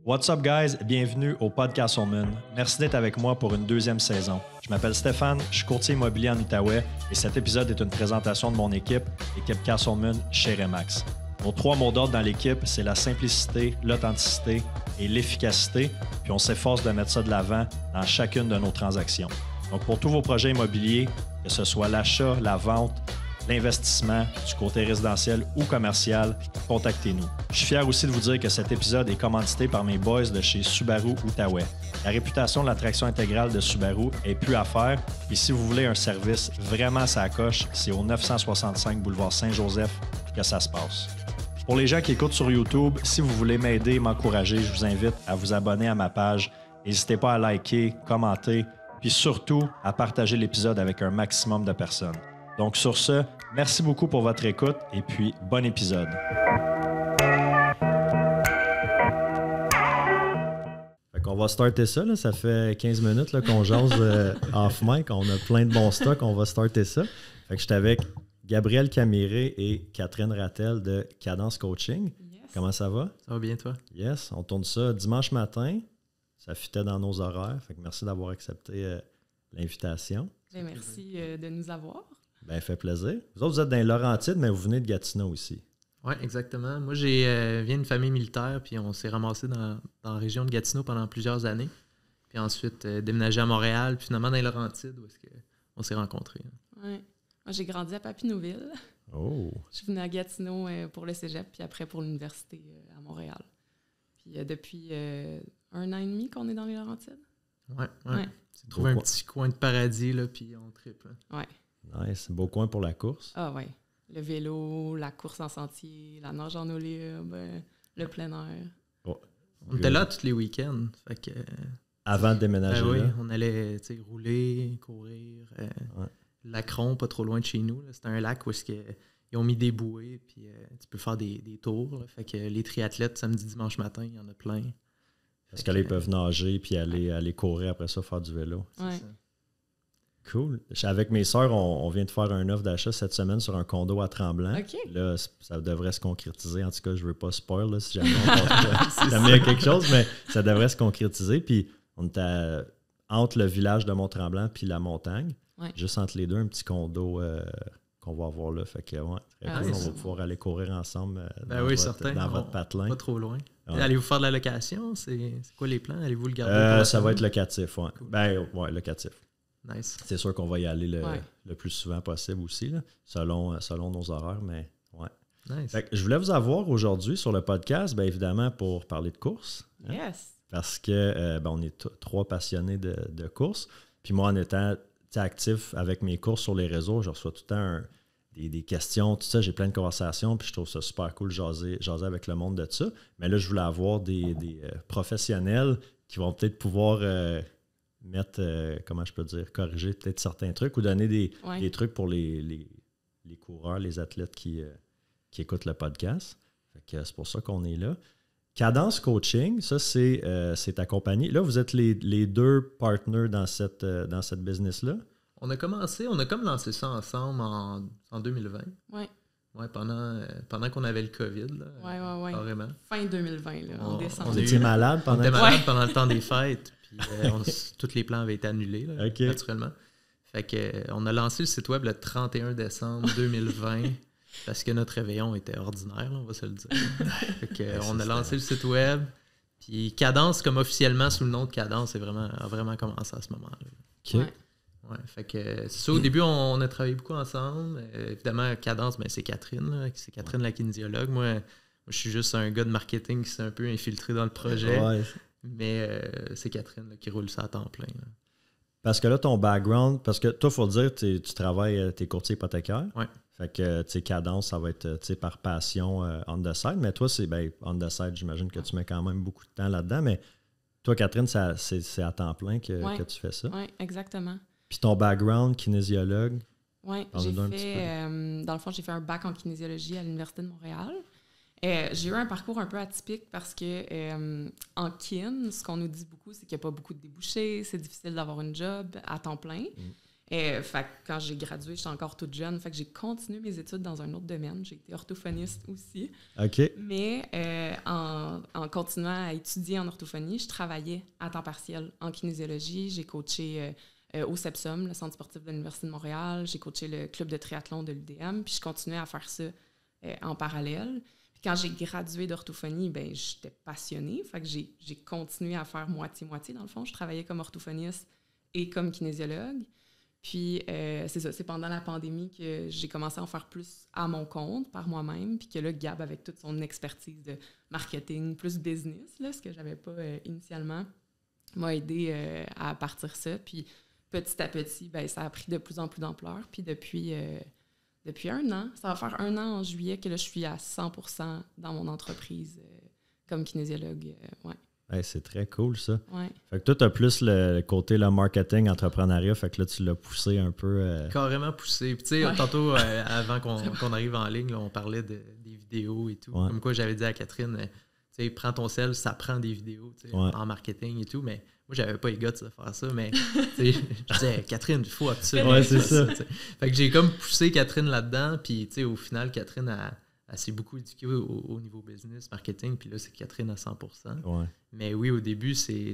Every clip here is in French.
What's up guys, bienvenue au Podcast Castleman. Merci d'être avec moi pour une deuxième saison. Je m'appelle Stéphane, je suis courtier immobilier en Outaouais et cet épisode est une présentation de mon équipe Castleman chez Remax. Nos 3 mots d'ordre dans l'équipe, c'est la simplicité, l'authenticité et l'efficacité, puis on s'efforce de mettre ça de l'avant dans chacune de nos transactions. Donc pour tous vos projets immobiliers, que ce soit l'achat, la vente, l'investissement, du côté résidentiel ou commercial, contactez-nous. Je suis fier aussi de vous dire que cet épisode est commandité par mes boys de chez Subaru Outaouais. La réputation de la traction intégrale de Subaru est plus à faire et si vous voulez un service vraiment sa coche, c'est au 965 boulevard Saint-Joseph que ça se passe. Pour les gens qui écoutent sur YouTube, si vous voulez m'aider et m'encourager, je vous invite à vous abonner à ma page. N'hésitez pas à liker, commenter, puis surtout à partager l'épisode avec un maximum de personnes. Donc sur ce, merci beaucoup pour votre écoute et puis bon épisode. On va starter ça, là. Ça fait 15 minutes là, qu'on jase off mic, on a plein de bons stocks, on va starter ça. Fait que j'étais avec Gabriel Camiré et Catherine Rattel de Cadence Coaching. Yes. Comment ça va? Ça va bien toi? Yes, on tourne ça dimanche matin, ça fitait dans nos horaires, fait que merci d'avoir accepté l'invitation. Bien, merci de nous avoir. Bien, fait plaisir. Vous autres, vous êtes dans les Laurentides, mais vous venez de Gatineau ici. Oui, exactement. Moi, je viens d'une famille militaire, puis on s'est ramassé dans la région de Gatineau pendant plusieurs années. Puis ensuite, déménagé à Montréal, puis finalement dans les Laurentides, où est-ce qu'on s'est rencontrés. Oui. Moi, j'ai grandi à Papineauville. Oh! Je suis venue à Gatineau pour le cégep, puis après pour l'université à Montréal. Puis depuis 1 an et demi qu'on est dans les Laurentides. Oui. C'est trouvé un petit coin de paradis, là, puis on tripe. Oui. Nice. Beau coin pour la course. Ah oui. Le vélo, la course en sentier, la nage en eau libre, le plein air. Oh. On était là tous les week-ends. Fait que, avant de déménager oui, là? On allait rouler, courir. Lacron, pas trop loin de chez nous. C'était un lac où ils ont mis des bouées, puis tu peux faire des tours. Là. Fait que les triathlètes, samedi, dimanche matin, il y en a plein. Parce qu'ils peuvent nager puis aller courir après ça, faire du vélo. Ouais. C'est ça. Cool. Avec mes sœurs, on vient de faire un offre d'achat cette semaine sur un condo à Tremblant. OK. Là, ça devrait se concrétiser. En tout cas, je ne veux pas spoil là, si jamais on y a quelque chose, mais ça devrait se concrétiser. Puis on était entre le village de Mont-Tremblant puis la montagne. Ouais. Juste entre les deux, un petit condo qu'on va avoir là. Fait que, ouais, très cool. On va pouvoir aller courir ensemble dans votre patelin. Pas trop loin. Ouais. Allez-vous faire de la location? C'est quoi les plans? Allez-vous le garder? Ça va être locatif, oui. Cool. Locatif. Nice. C'est sûr qu'on va y aller le plus souvent possible aussi, là, selon nos horaires, mais ouais. Nice. Fait que je voulais vous avoir aujourd'hui sur le podcast, bien évidemment, pour parler de course. Hein, Yes. parce que on est 3 passionnés de course. Puis moi, en étant actif avec mes courses sur les réseaux, je reçois tout le temps des questions, tout ça. J'ai plein de conversations, puis je trouve ça super cool de jaser avec le monde de ça. Mais là, je voulais avoir des professionnels qui vont peut-être pouvoir mettre, comment je peux dire, corriger peut-être certains trucs ou donner des trucs pour les coureurs, les athlètes qui écoutent le podcast. Fait que c'est pour ça qu'on est là. Cadence Coaching, ça, c'est ta compagnie. Là, vous êtes les 2 partners dans cette business-là. On a comme lancé ça ensemble en 2020. Oui. Ouais, pendant qu'on avait le COVID. Là, Oui. carrément. Fin 2020, là, en décembre. Vous étiez malade pendant On était malade pendant le temps des fêtes. Puis tous les plans avaient été annulés, là, naturellement. Fait que on a lancé le site web le 31 décembre 2020 parce que notre réveillon était ordinaire, là, on va se le dire. Fait que, on a lancé le site web. Puis Cadence, comme officiellement sous le nom de Cadence, a vraiment commencé à ce moment-là. OK. Ouais, fait que c'est ça. Au début, on a travaillé beaucoup ensemble. Évidemment, Cadence, c'est Catherine. Là, c'est Catherine, la kinésiologue. Moi, je suis juste un gars de marketing qui s'est un peu infiltré dans le projet. Ouais. Mais c'est Catherine là, qui roule ça à temps plein. Là. Parce que là, ton background, parce que toi, il faut le dire, tu travailles, t'es courtier hypothécaire. Ouais. Fait que, Cadence, ça va être par passion on the side. Mais toi, c'est on the side, j'imagine que tu mets quand même beaucoup de temps là-dedans. Mais toi, Catherine, c'est à temps plein que tu fais ça. Oui, exactement. Puis ton background, kinésiologue? Oui, dans le fond, j'ai fait un bac en kinésiologie à l'Université de Montréal. J'ai eu un parcours un peu atypique parce que en kin, ce qu'on nous dit beaucoup, c'est qu'il n'y a pas beaucoup de débouchés, c'est difficile d'avoir une job à temps plein. Fait que quand j'ai gradué, j'étais encore toute jeune. Fait que j'ai continué mes études dans un autre domaine. J'ai été orthophoniste aussi. OK. Mais en continuant à étudier en orthophonie, je travaillais à temps partiel en kinésiologie. J'ai coaché au CEPSOM, le Centre sportif de l'Université de Montréal. J'ai coaché le club de triathlon de l'UDM. Puis je continuais à faire ça en parallèle. Puis quand j'ai gradué d'orthophonie, ben j'étais passionnée. Fait que j'ai continué à faire moitié-moitié, dans le fond. Je travaillais comme orthophoniste et comme kinésiologue. Puis, c'est ça, c'est pendant la pandémie que j'ai commencé à en faire plus à mon compte, par moi-même, puis que là, Gab, avec toute son expertise de marketing, plus business, là, ce que j'avais pas initialement, m'a aidé à partir ça. Puis, petit à petit, ben, ça a pris de plus en plus d'ampleur. Puis, depuis 1 an, ça va faire 1 an en juillet que là, je suis à 100% dans mon entreprise comme kinésiologue, ouais. Hey, c'est très cool, ça. Ouais. Fait que toi, tu as plus le côté le marketing, entrepreneuriat, fait que là, tu l'as poussé un peu. Carrément poussé. Puis, tu sais, tantôt, avant qu'on arrive en ligne, là, on parlait des vidéos et tout. Ouais. Comme quoi, j'avais dit à Catherine, tu sais, prends ton sel, ça prend des vidéos en marketing et tout. Mais moi, j'avais pas les guts de faire ça. Mais, tu sais, je disais, Catherine, il faut absolument. Ouais, c'est ça. Fait que j'ai comme poussé Catherine là-dedans. Puis, tu sais, au final, Catherine elle s'est beaucoup éduquée au niveau business, marketing, puis là, c'est Catherine à 100%. Ouais. Mais oui, au début, c'est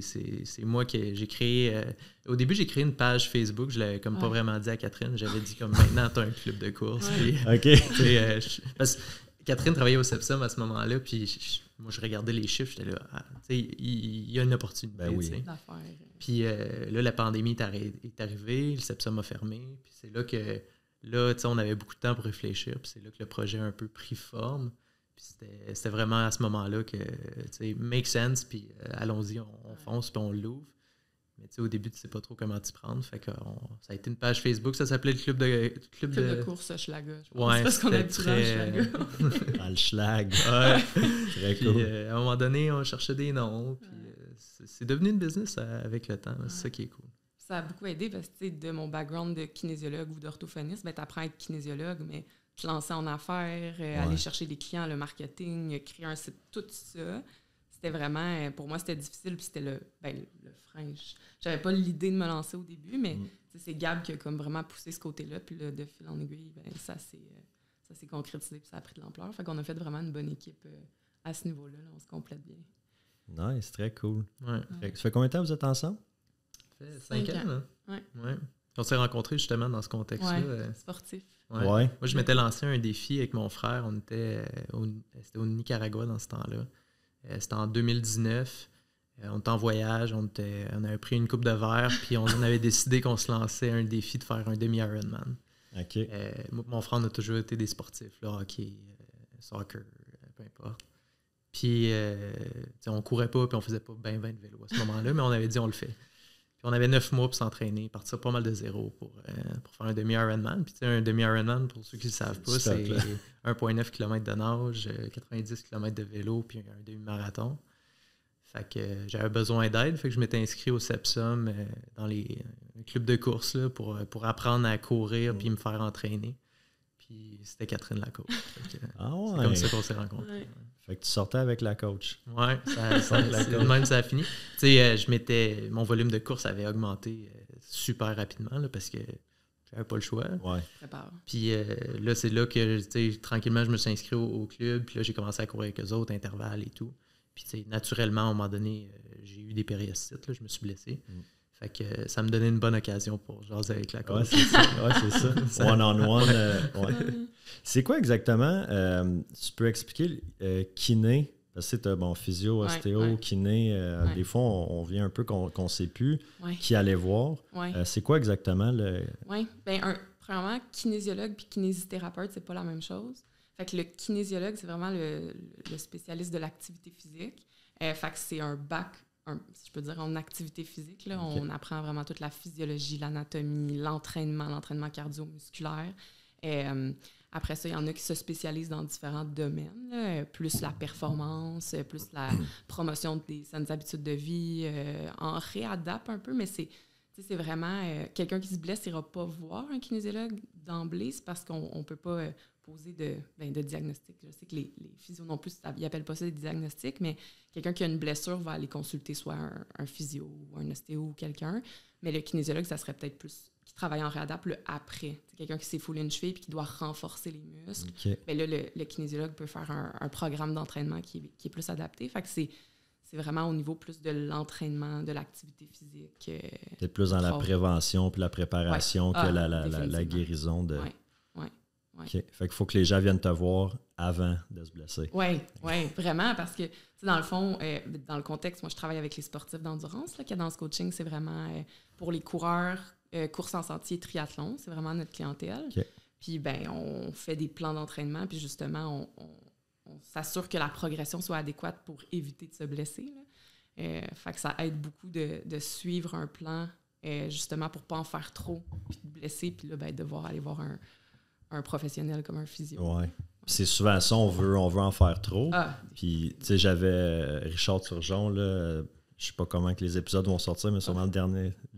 moi que j'ai créé... au début, j'ai créé une page Facebook. Je l'avais comme pas vraiment dit à Catherine. J'avais dit comme, maintenant, tu as un club de course. Ouais. Puis, OK. parce que Catherine travaillait au CEPSOM à ce moment-là, puis moi, je regardais les chiffres, j'étais là, tu sais, il y a une opportunité. Ben oui. Puis là, la pandémie est arrivée, le CEPSOM a fermé, puis c'est là que... Là, tu sais, on avait beaucoup de temps pour réfléchir, puis c'est là que le projet a un peu pris forme. Puis c'était vraiment à ce moment-là que, tu sais, make sense, puis allons-y, on fonce, puis on l'ouvre. Mais tu sais, au début, tu sais pas trop comment t'y prendre. Fait que ça a été une page Facebook, ça s'appelait le club de course Schlaga. Je pense. Ouais, c'est parce qu'on a dit dans le Schlaga. Dans le schlag. Ouais. Très puis, cool. À un moment donné, on cherchait des noms, puis c'est devenu une business avec le temps. Là, c'est ça qui est cool. Ça a beaucoup aidé parce que de mon background de kinésiologue ou d'orthophoniste, ben, tu apprends à être kinésiologue, mais te lancer en affaires, aller chercher des clients, le marketing, créer un site, tout ça. C'était vraiment, pour moi, c'était difficile, puis c'était le frein. J'avais pas l'idée de me lancer au début, mais c'est Gab qui a comme vraiment poussé ce côté-là, puis là, de fil en aiguille, ben, ça s'est concrétisé, puis ça a pris de l'ampleur. Fait qu'on a fait vraiment une bonne équipe à ce niveau-là. Là, on se complète bien. Nice, très cool. Ouais. Ça fait combien de temps que vous êtes ensemble? Ça fait 5 ans. Hein? Ouais. On s'est rencontrés justement dans ce contexte-là. Sportif. Ouais. Moi, je m'étais lancé un défi avec mon frère. On était c'était au Nicaragua dans ce temps-là. C'était en 2019. On était en voyage. On avait pris une coupe de verre. Puis on avait décidé qu'on se lançait un défi de faire un demi-Ironman. OK. Mon frère, on a toujours été des sportifs. Là, hockey, soccer, peu importe. Puis on courait pas puis on faisait pas bien de vélo à ce moment-là. Mais on avait dit on le fait. Puis on avait 9 mois pour s'entraîner, partir pas mal de zéro pour faire un demi-Ironman. Puis tu sais, un demi-Ironman, pour ceux qui ne le savent pas, c'est 1,9 km de nage, 90 km de vélo, puis un demi-marathon. Fait que j'avais besoin d'aide, fait que je m'étais inscrit au CEPSOM dans les clubs de course là, pour apprendre à courir puis me faire entraîner. Puis c'était Catherine la coach. C'est comme ça qu'on s'est rencontrés. Ouais. Fait que tu sortais avec la coach. Oui, même ça a fini. Tu sais, mon volume de course avait augmenté super rapidement là, parce que j'avais pas le choix. Ouais. Puis là, c'est là que tranquillement, je me suis inscrit au club. Puis là, j'ai commencé à courir avec eux autres, intervalles et tout. Puis naturellement, à un moment donné, j'ai eu des périostites. Là, je me suis blessé. Fait que ça me donnait une bonne occasion pour jaser avec la coach. Ouais, c'est ça. One-on-one. Ouais. C'est quoi exactement, tu peux expliquer kiné, parce que tu as physio, ostéo, kiné, des fois on vient un peu qu'on ne sait plus qui aller voir. C'est quoi exactement le... Oui, bien premièrement, kinésiologue puis kinésithérapeute, c'est pas la même chose. Fait que le kinésiologue, c'est vraiment le spécialiste de l'activité physique. Fait que c'est un bac, si je peux dire, en activité physique. Là, okay. On apprend vraiment toute la physiologie, l'anatomie, l'entraînement cardio-musculaire. Après ça, il y en a qui se spécialisent dans différents domaines, là, plus la performance, plus la promotion des saines habitudes de vie, en réadapte un peu, mais c'est c'est vraiment quelqu'un qui se blesse n'ira pas voir un kinésiologue d'emblée, c'est parce qu'on ne peut pas poser de diagnostic. Je sais que les physios non plus, ils n'appellent pas ça des diagnostics, mais quelqu'un qui a une blessure va aller consulter soit un physio ou un ostéo ou quelqu'un, mais le kinésiologue, ça serait peut-être plus qui travaille en réadap le après. C'est quelqu'un qui s'est foulé une cheville et qui doit renforcer les muscles. Okay. Mais là, le kinésiologue peut faire un programme d'entraînement qui est plus adapté. Fait que c'est vraiment au niveau plus de l'entraînement, de l'activité physique. Peut-être plus dans la prévention puis la préparation que la guérison de... Oui. Okay. Fait qu'il faut que les gens viennent te voir avant de se blesser. Oui, vraiment, parce que, dans le fond, dans le contexte, moi, je travaille avec les sportifs d'endurance. Cadence Coaching, c'est vraiment pour les coureurs, course en sentier, triathlon. C'est vraiment notre clientèle. Okay. Puis, on fait des plans d'entraînement, puis justement, on s'assure que la progression soit adéquate pour éviter de se blesser. Fait que ça aide beaucoup de suivre un plan, justement, pour ne pas en faire trop, puis de blesser, puis là, devoir aller voir un professionnel comme un physio. Oui. C'est souvent ça, on veut en faire trop. Puis, tu sais, j'avais Richard Turgeon, là, je sais pas comment que les épisodes vont sortir, mais sûrement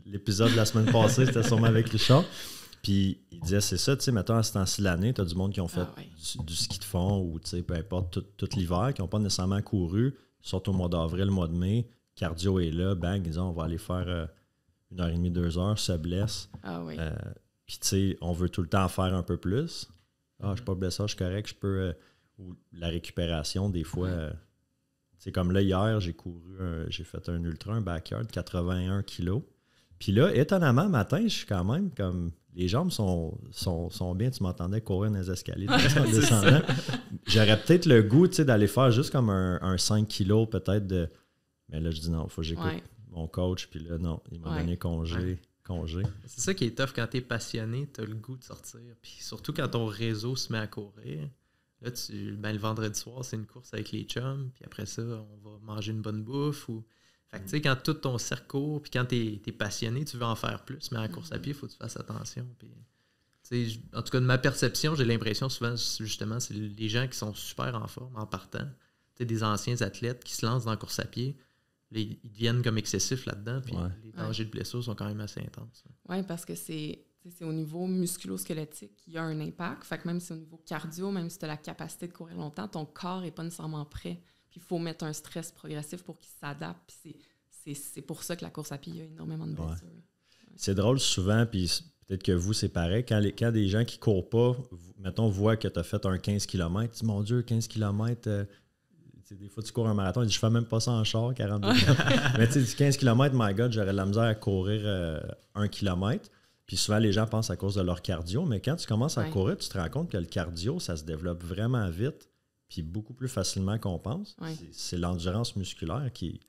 l'épisode de la semaine passée, c'était sûrement avec Richard. Puis, il disait, c'est ça, tu sais, mettons, à ce temps-ci de l'année, tu as du monde qui ont fait du ski de fond ou, tu sais, peu importe, tout l'hiver, qui n'ont pas nécessairement couru, sortent au mois d'avril, le mois de mai, cardio est là, bang, ils disent, on va aller faire 1h30, 2 heures, se blesse. Puis, tu sais, on veut tout le temps en faire un peu plus. Je ne suis pas blessé, je suis correct, je peux... ou la récupération, des fois... tu sais, comme là, hier, j'ai fait un ultra, un backyard, 81 kilos. Puis là, étonnamment, matin, je suis quand même comme... Les jambes sont bien. Tu m'entendais courir dans les escaliers en descendant. J'aurais peut-être le goût, tu sais, d'aller faire juste comme un 5 kilos peut-être de... Mais là, je dis non, il faut que j'écoute mon coach. Puis là, non, il m'a donné congé. C'est ça qui est tough quand tu es passionné, tu as le goût de sortir. Puis surtout quand ton réseau se met à courir. Là, le vendredi soir, c'est une course avec les chums. Puis après ça, on va manger une bonne bouffe. Fait que tu sais, quand tout ton cercle court, puis quand tu es passionné, tu veux en faire plus. Mais à la course à pied, il faut que tu fasses attention. Puis, en tout cas, de ma perception, j'ai l'impression souvent, justement, c'est les gens qui sont super en forme en partant. Tu sais, des anciens athlètes qui se lancent dans la course à pied. Ils deviennent comme excessifs là-dedans, puis les dangers de blessures sont quand même assez intenses. Oui, parce que c'est au niveau musculo-squelettique qu'il y a un impact. Fait que même si c'est au niveau cardio, même si tu as la capacité de courir longtemps, ton corps n'est pas nécessairement prêt. Puis il faut mettre un stress progressif pour qu'il s'adapte. Puis c'est pour ça que la course à pied, il y a énormément de blessures. Ouais. C'est drôle souvent, puis peut-être que vous, c'est pareil. Quand des gens qui ne courent pas, mettons, voient que tu as fait un 15 km, tu dis, mon Dieu, 15 km... des fois, tu cours un marathon, je fais même pas ça en char, 42 km. Mais tu sais, 15 km, my God, j'aurais de la misère à courir 1 km. Puis souvent, les gens pensent à cause de leur cardio, mais quand tu commences à courir, tu te rends compte que le cardio, ça se développe vraiment vite, puis beaucoup plus facilement qu'on pense. C'est l'endurance musculaire qui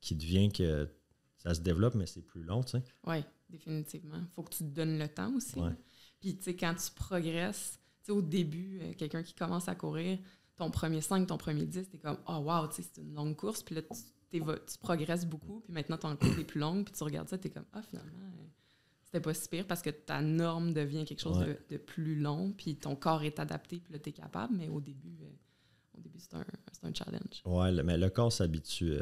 devient que ça se développe, mais c'est plus long, tu sais. Oui, définitivement. Il faut que tu te donnes le temps aussi. Puis, tu sais, quand tu progresses, tu sais, au début, quelqu'un qui commence à courir, ton premier 5, ton premier 10, t'es comme « Oh wow, tu sais, c'est une longue course. » Puis là, tu progresses beaucoup. Puis maintenant, ton cours est plus longue. Puis tu regardes ça, t'es comme « Ah, finalement, c'était pas si pire. » Parce que ta norme devient quelque chose de plus long. Puis ton corps est adapté. Puis là, t'es capable. Mais au début c'est un challenge. Oui, mais le corps s'habitue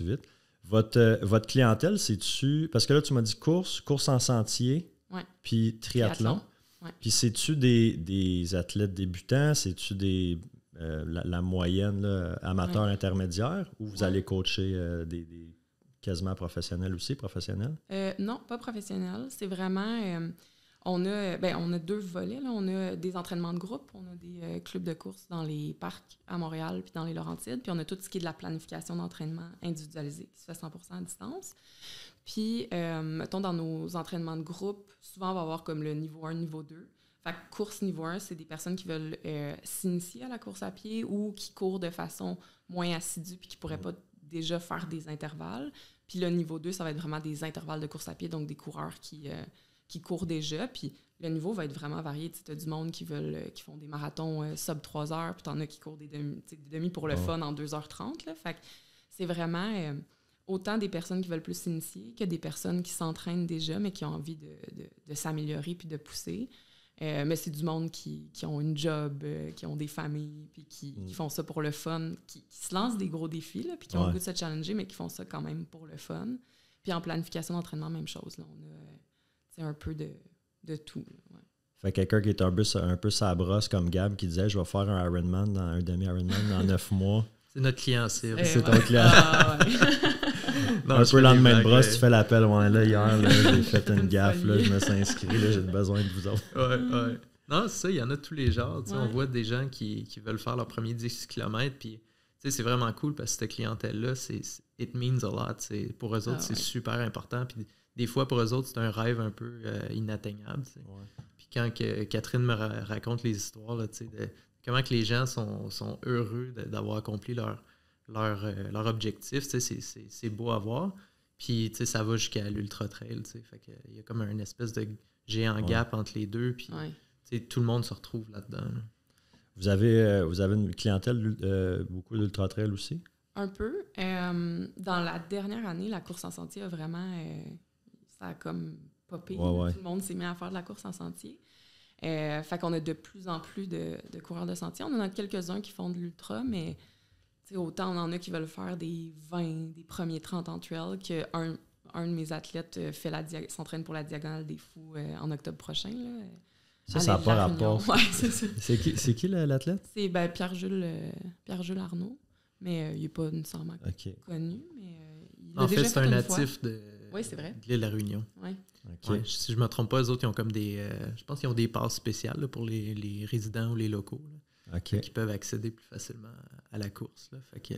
vite. Votre clientèle, c'est-tu... Parce que là, tu m'as dit course en sentier, puis triathlon. Puis c'est-tu des athlètes débutants? C'est-tu des... la moyenne là, amateur intermédiaire ou vous allez coacher des quasiment professionnels aussi, professionnels? Non, pas professionnels. C'est vraiment... on a 2 volets. Là. On a des entraînements de groupe. On a des clubs de course dans les parcs à Montréal puis dans les Laurentides. Puis on a tout ce qui est de la planification d'entraînement individualisée qui se fait 100% à distance. Puis, mettons, dans nos entraînements de groupe, souvent, on va avoir comme le niveau 1, niveau 2. Fait que course niveau 1, c'est des personnes qui veulent s'initier à la course à pied ou qui courent de façon moins assidue puis qui ne pourraient pas déjà faire des intervalles. Puis le niveau 2, ça va être vraiment des intervalles de course à pied, donc des coureurs qui courent déjà. Puis le niveau va être vraiment varié. Tu as du monde qui font des marathons sub 3 heures, puis tu en as qui courent des demi pour le fun en 2h30. Là. Fait que c'est vraiment autant des personnes qui veulent plus s'initier que des personnes qui s'entraînent déjà, mais qui ont envie de s'améliorer puis de pousser. Mais c'est du monde qui ont une job, qui ont des familles, puis qui font ça pour le fun, qui se lancent des gros défis, là, puis qui ont le goût de se challenger, mais qui font ça quand même pour le fun. Puis en planification d'entraînement, même chose. Là. On a un peu de tout. Là, ouais. Fait quelqu'un qui est un peu sa brosse comme Gab qui disait « Je vais faire un Ironman, un demi-Ironman dans 9 mois. » C'est notre client cible. C'est ton client. Non, un peu lendemain de brosse, tu fais l'appel. Ouais, là, hier, là, j'ai fait une gaffe. Là, je me suis inscrit. Là, j'ai besoin de vous autres. Ouais. Non, c'est ça. Il y en a tous les genres. On voit des gens qui veulent faire leur premier 10 km. Puis, c'est vraiment cool parce que cette clientèle-là, it means a lot. Pour eux autres, c'est super important. Puis, des fois, pour eux autres, c'est un rêve un peu inatteignable. Puis, quand Catherine me raconte les histoires là, de comment que les gens sont heureux d'avoir accompli leur objectif, c'est beau à voir. Puis, ça va jusqu'à l'ultra trail. Fait que il y a comme une espèce de géant gap entre les deux. Puis, tout le monde se retrouve là-dedans. Là. Vous avez une clientèle beaucoup d'ultra trail aussi? Un peu. Dans la dernière année, la course en sentier a vraiment... ça a comme popé. Ouais. Tout le monde s'est mis à faire de la course en sentier. Fait qu'on a de plus en plus de coureurs de sentier. On en a quelques-uns qui font de l'ultra, mais autant on en a qui veulent faire des 20, des premiers 30 en trail, qu'un de mes athlètes s'entraîne pour la Diagonale des Fous en octobre prochain. Là, ça n'a pas rapport. Ouais, c'est ça. C'est qui l'athlète? C'est Pierre-Jules Arnaud, mais il n'est pas nécessairement connu. Mais, il en fait, c'est un natif de c'est vrai. l'île de la Réunion. Ouais. Ouais, si je ne me trompe pas, eux autres, ils ont comme des... je pense qu'ils ont des passes spéciales là, pour les résidents ou les locaux là, qui peuvent accéder plus facilement à la course. Là. Fait que,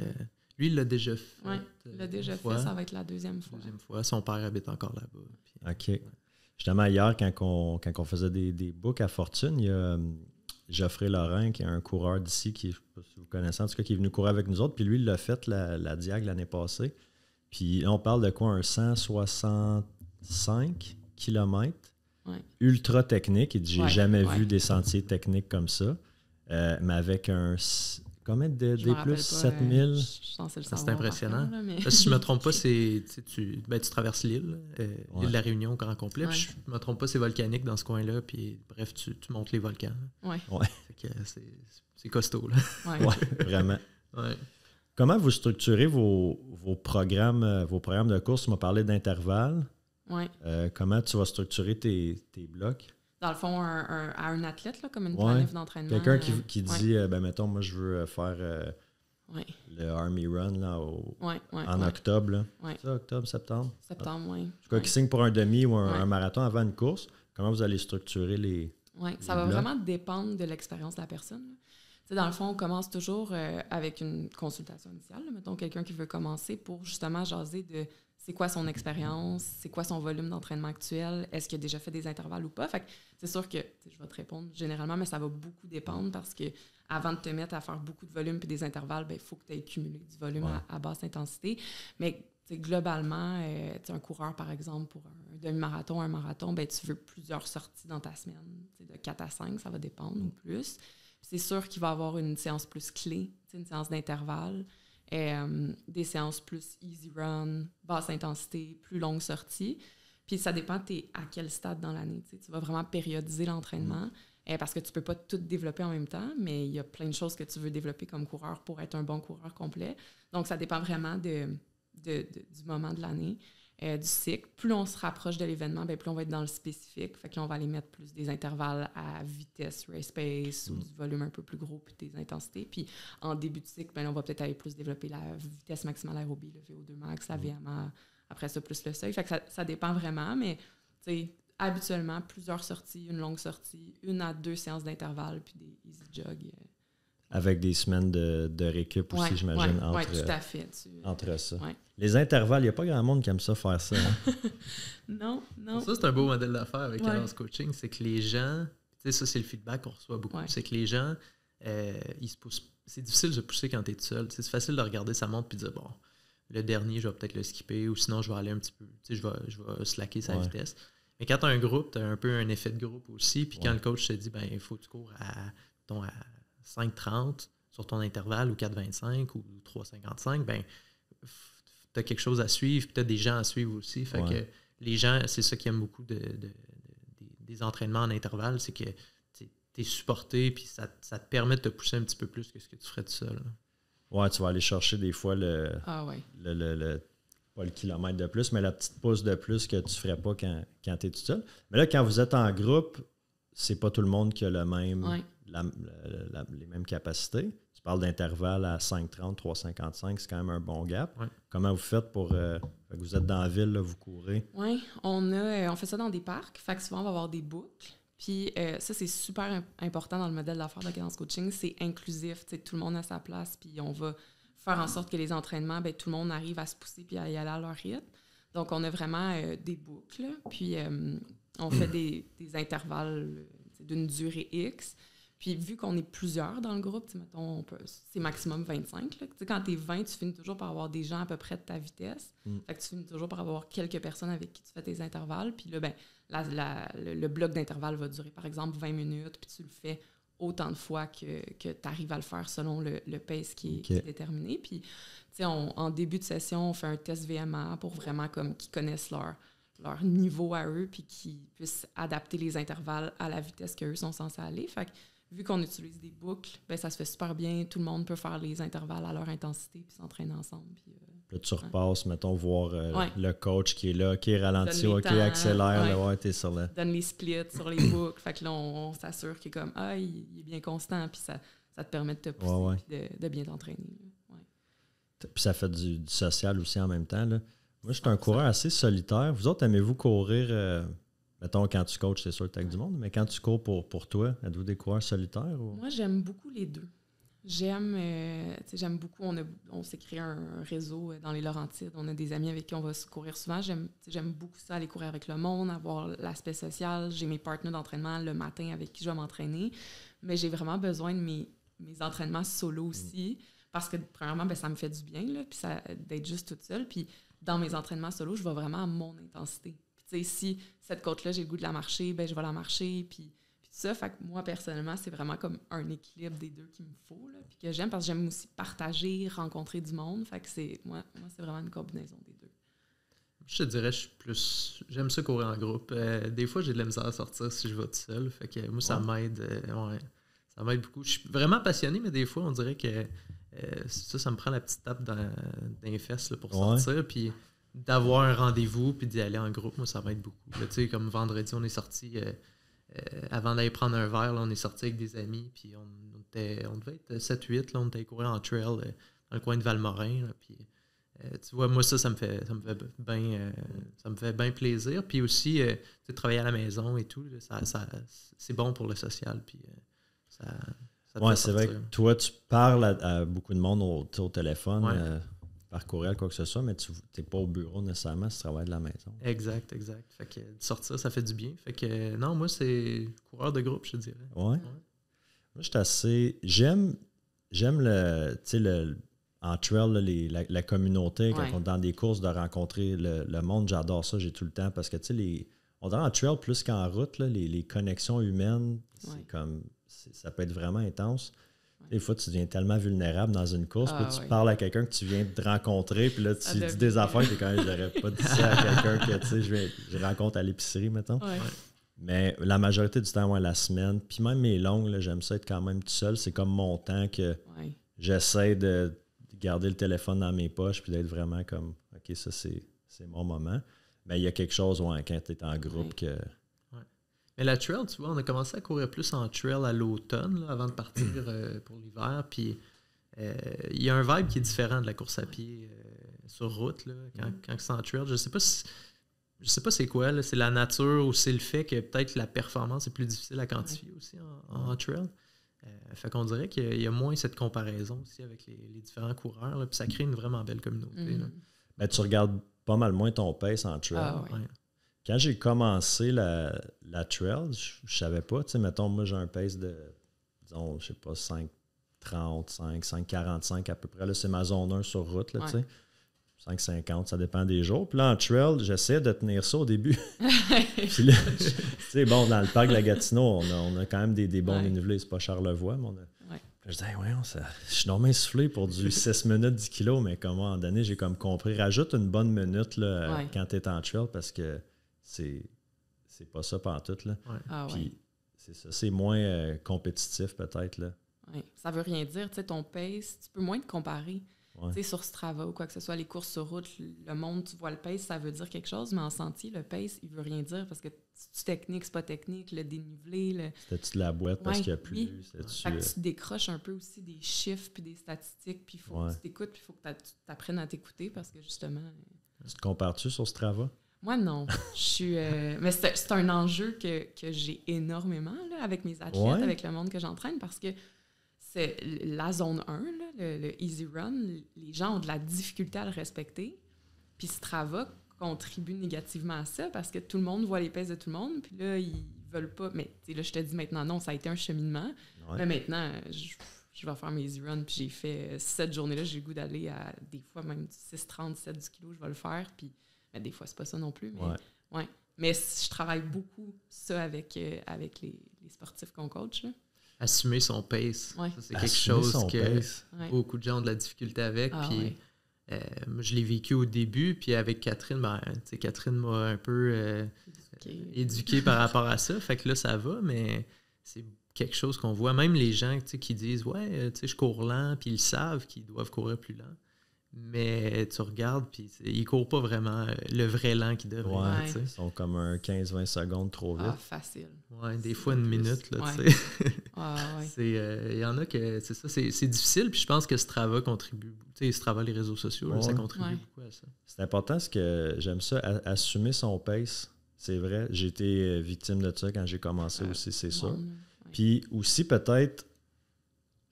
lui, il l'a déjà fait. Oui, il l'a déjà fait. Ça va être la deuxième fois. Son père habite encore là-bas. Puis, OK. Justement, hier, quand on faisait des books à Fortune, il y a Geoffrey Lorrain, qui est un coureur d'ici, qui, je ne sais pas si vous connaissez, en tout cas, qui est venu courir avec nous autres. Puis lui, il l'a fait, la Diag, l'année passée. Puis là, on parle de quoi? Un 165 km ultra technique. Il dit, j'ai jamais vu des sentiers techniques comme ça. Mais avec un... Combien de plus? 7000? C'est impressionnant. Là, mais... Si je ne me trompe pas, tu traverses l'île, l'île de la Réunion au grand complet. Puis je ne me trompe pas, c'est volcanique dans ce coin-là. Puis bref, tu montes les volcans. Ouais. C'est costaud. Là. Ouais, vraiment. Ouais. Comment vous structurez vos programmes de course? Tu m'as parlé d'intervalles. Ouais. Comment tu vas structurer tes blocs? Dans le fond, à un athlète, là, comme une planif d'entraînement. Quelqu'un qui dit, mettons, moi, je veux faire le Army Run là, en octobre. Là. Ouais. C'est ça, octobre, septembre? Septembre, oui. En tout cas, qui signe pour un demi ou un marathon avant une course, comment vous allez structurer les ça va vraiment dépendre de l'expérience de la personne. Dans le fond, on commence toujours avec une consultation initiale. Là, mettons, quelqu'un qui veut commencer pour justement jaser de c'est quoi son expérience, c'est quoi son volume d'entraînement actuel, est-ce qu'il a déjà fait des intervalles ou pas. Fait que c'est sûr que je vais te répondre généralement, mais ça va beaucoup dépendre parce que avant de te mettre à faire beaucoup de volume puis des intervalles, il faut que tu aies cumulé du volume à basse intensité. Mais globalement, un coureur, par exemple, pour un demi-marathon, un marathon, tu veux plusieurs sorties dans ta semaine, de 4 à 5, ça va dépendre ou plus. C'est sûr qu'il va y avoir une séance plus clé, une séance d'intervalle, des séances plus easy run, basse intensité, plus longue sortie. Puis ça dépend à quel stade dans l'année. Tu vas vraiment périodiser l'entraînement parce que tu ne peux pas tout développer en même temps, mais il y a plein de choses que tu veux développer comme coureur pour être un bon coureur complet. Donc, ça dépend vraiment du moment de l'année. Du cycle. Plus on se rapproche de l'événement, plus on va être dans le spécifique. Fait que là, on va aller mettre plus des intervalles à vitesse, race pace, ou du volume un peu plus gros, puis des intensités. Puis en début de cycle, on va peut-être aller plus développer la vitesse maximale aérobie, le VO2 max, la VMA, après ça, plus le seuil. Fait que ça dépend vraiment, mais habituellement, plusieurs sorties, une longue sortie, 1 à 2 séances d'intervalle, puis des easy jogs. Avec des semaines de récup aussi, j'imagine, tout à fait. Entre ça. Ouais. Les intervalles, il n'y a pas grand monde qui aime ça faire ça. Hein? Non. Ça, c'est un beau modèle d'affaires avec Alliance Coaching. C'est que les gens, ça, c'est le feedback qu'on reçoit beaucoup. C'est que les gens, ils se poussent. C'est difficile de se pousser quand tu es tout seul. C'est facile de regarder sa montre et de dire, bon, le dernier, je vais peut-être le skipper ou sinon, je vais aller un petit peu, je vais slacker sa vitesse. Mais quand tu as un groupe, tu as un peu un effet de groupe aussi. Puis quand le coach te dit, il faut que tu cours à 5,30 sur ton intervalle ou 4,25 ou 3,55, tu as quelque chose à suivre, peut-être des gens à suivre aussi. Fait que les gens, c'est ça qu'ils aiment beaucoup des entraînements en intervalle, c'est que tu es supporté puis ça te permet de te pousser un petit peu plus que ce que tu ferais tout seul. Ouais, tu vas aller chercher des fois le pas le kilomètre de plus, mais la petite pouce de plus que tu ne ferais pas quand tu es tout seul. Mais là, quand vous êtes en groupe, c'est pas tout le monde qui a le même, les mêmes capacités. Tu parles d'intervalle à 5,30, 3,55, c'est quand même un bon gap. Ouais. Comment vous faites pour... vous êtes dans la ville, là, vous courez? Oui, on fait ça dans des parcs. Fait que souvent, on va avoir des boucles. Puis ça, c'est super important dans le modèle d'affaires de Cadence Coaching. C'est inclusif. Tout le monde a sa place. Puis on va faire en sorte que les entraînements, tout le monde arrive à se pousser puis à y aller à leur rythme. Donc, on a vraiment des boucles. Puis on fait des intervalles d'une durée X. Puis, vu qu'on est plusieurs dans le groupe, mettons, c'est maximum 25. Là. Quand tu es 20, tu finis toujours par avoir des gens à peu près de ta vitesse. Fait que tu finis toujours par avoir quelques personnes avec qui tu fais tes intervalles. Puis là, le bloc d'intervalle va durer, par exemple, 20 minutes. Puis tu le fais autant de fois que tu arrives à le faire selon le pace qui est déterminé. Puis, en début de session, on fait un test VMA pour vraiment qu'ils connaissent leur niveau à eux puis qu'ils puissent adapter les intervalles à la vitesse qu'eux sont censés aller. Fait que, vu qu'on utilise des boucles, ça se fait super bien. Tout le monde peut faire les intervalles à leur intensité puis s'entraîner ensemble. Puis, là, tu repasses, mettons, voir le coach qui est là, OK, ralentit, OK, accélère, là, t'es sur là. Donne les splits sur les boucles. Fait que là, on s'assure qu'il est comme, il est bien constant, puis ça te permet de te pousser et de bien t'entraîner. Ouais. Puis ça fait du social aussi en même temps, là. Moi, je suis un coureur assez solitaire. Vous autres, aimez-vous courir, mettons, quand tu coaches, c'est sûr que tu as avec du monde, mais quand tu cours pour toi, êtes-vous des coureurs solitaires? Ou? Moi, j'aime beaucoup les deux. J'aime beaucoup, on s'est créé un réseau dans les Laurentides. On a des amis avec qui on va se courir souvent. J'aime beaucoup ça, aller courir avec le monde, avoir l'aspect social. J'ai mes partenaires d'entraînement le matin avec qui je vais m'entraîner. Mais j'ai vraiment besoin de mes entraînements solo aussi. Parce que, premièrement, ça me fait du bien, là, puis d'être juste toute seule. Puis, dans mes entraînements solo, je vais vraiment à mon intensité. Puis, si cette côte-là, j'ai le goût de la marcher, je vais la marcher. Puis tout ça, fait que moi, personnellement, c'est vraiment comme un équilibre des deux qu'il me faut, là, puis que j'aime, parce que j'aime aussi partager, rencontrer du monde. Fait que moi, c'est vraiment une combinaison des deux. Je te dirais, j'aime ça courir en groupe. Des fois, j'ai de la misère à sortir si je vais tout seul. Fait que moi, ça m'aide. Ça m'aide beaucoup. Je suis vraiment passionné, mais des fois, on dirait que ça me prend la petite tape dans les fesses là, pour sortir. Puis d'avoir un rendez-vous puis d'y aller en groupe, moi, ça m'aide beaucoup. Là, comme vendredi, on est sorti, avant d'aller prendre un verre, là, on est sorti avec des amis. Puis on devait être 7-8. Là, on était courir en trail dans le coin de Valmorin. Là, puis tu vois, moi, ça me fait bien plaisir. Puis aussi, travailler à la maison et tout, là, c'est bon pour le social. Puis c'est vrai que toi, tu parles à beaucoup de monde au téléphone, par courriel, quoi que ce soit, mais tu n'es pas au bureau nécessairement si tu travailles de la maison. Exact. Fait que sortir, ça fait du bien. Fait que non, moi, c'est coureur de groupe, je te dirais. Ouais. Moi, je suis assez... J'aime en trail, la communauté, quand on est dans des courses, de rencontrer le monde, j'adore ça, j'ai tout le temps, parce que, on dirait en trail plus qu'en route, là, les connexions humaines, c'est comme... Ça peut être vraiment intense. Des fois, tu deviens tellement vulnérable dans une course, puis tu parles à quelqu'un que tu viens de rencontrer, puis là, tu dis des affaires que quand même, j'aurais pas dit ça à quelqu'un que je rencontre à l'épicerie, mettons. Ouais. Mais la majorité du temps, la semaine, puis même mes longues, là, j'aime ça être quand même tout seul. C'est comme mon temps que j'essaie de garder le téléphone dans mes poches, puis d'être vraiment comme, OK, ça, c'est mon moment. Mais il y a quelque chose, quand tu es en groupe que... Mais la trail, tu vois, on a commencé à courir plus en trail à l'automne, là, avant de partir pour l'hiver. Puis il y a un vibe qui est différent de la course à pied sur route, là, quand c'est en trail. Je sais pas c'est quoi, là, c'est la nature ou c'est le fait que peut-être la performance est plus difficile à quantifier aussi en trail. Fait qu'on dirait qu'il y a moins cette comparaison aussi avec les différents coureurs. Là, puis ça crée une vraiment belle communauté. Là. Ben, tu regardes pas mal moins ton pace en trail. Quand j'ai commencé la trail, je savais pas, tu sais, mettons, moi j'ai un pace de, disons, je sais pas, 5,35, 5,45 à peu près. Là, c'est ma zone 1 sur route, là, tu sais. 5,50, ça dépend des jours. Puis là, en trail, j'essaie de tenir ça au début. Puis là, tu sais, bon, dans le parc de la Gatineau, on a quand même des bons dénivelés. C'est pas Charlevoix, mais on a... Je disais, je suis normalement soufflé pour du 6 minutes, 10 kilos, mais à un moment donné, j'ai comme compris. Rajoute une bonne minute là, quand tu es en trail parce que c'est pas ça pantoute. Là. Puis c'est ça, c'est moins compétitif peut-être. Là. Ça veut rien dire. Tu sais, ton pace, tu peux moins te comparer. Tu sais, sur Strava ou quoi que ce soit, les courses sur route, le monde, tu vois le pace, ça veut dire quelque chose, mais en sentier, le pace, il veut rien dire parce que c'est technique, c'est pas technique, le dénivelé. C'était-tu de la boîte parce qu'il y a plus? Oui. Fait que tu décroches un peu aussi des chiffres puis des statistiques, puis il faut que tu t'écoutes, puis il faut que tu apprennes à t'écouter parce que justement... Tu te compares-tu sur Strava? Moi, non. Je suis... mais c'est un enjeu que j'ai énormément là, avec mes athlètes, avec le monde que j'entraîne, parce que c'est la zone 1, là, le Easy Run, les gens ont de la difficulté à le respecter. Puis Strava contribue négativement à ça parce que tout le monde voit les paces de tout le monde, puis là, ils veulent pas... Mais là, je te dis maintenant, non, ça a été un cheminement. Mais maintenant, je vais faire mes Easy Run, puis j'ai fait 7 journées-là, j'ai le goût d'aller à des fois même 6,30, 7 du kilo, je vais le faire, puis... Des fois, c'est pas ça non plus, mais Mais je travaille beaucoup ça avec les sportifs qu'on coach. Là. Assumer son pace. Ça, c'est quelque chose que beaucoup de gens ont de la difficulté avec. Puis je l'ai vécu au début, puis avec Catherine, Catherine m'a un peu éduqué par rapport à ça. Fait que là, ça va, mais c'est quelque chose qu'on voit. Même les gens qui disent « Ouais, je cours lent », puis ils savent qu'ils doivent courir plus lent. Mais tu regardes, puis ils courent pas vraiment le vrai lent qu'ils devraient. Ils sont comme un 15-20 secondes trop vite. Facile. Des fois une minute, là, tu sais. Il y en a que, c'est ça, c'est difficile, puis je pense que Strava contribue. Tu sais, Strava, les réseaux sociaux, là, ça contribue beaucoup à ça. C'est important, parce que j'aime ça, assumer son pace. C'est vrai, j'ai été victime de ça quand j'ai commencé aussi, c'est sûr. Puis aussi, peut-être,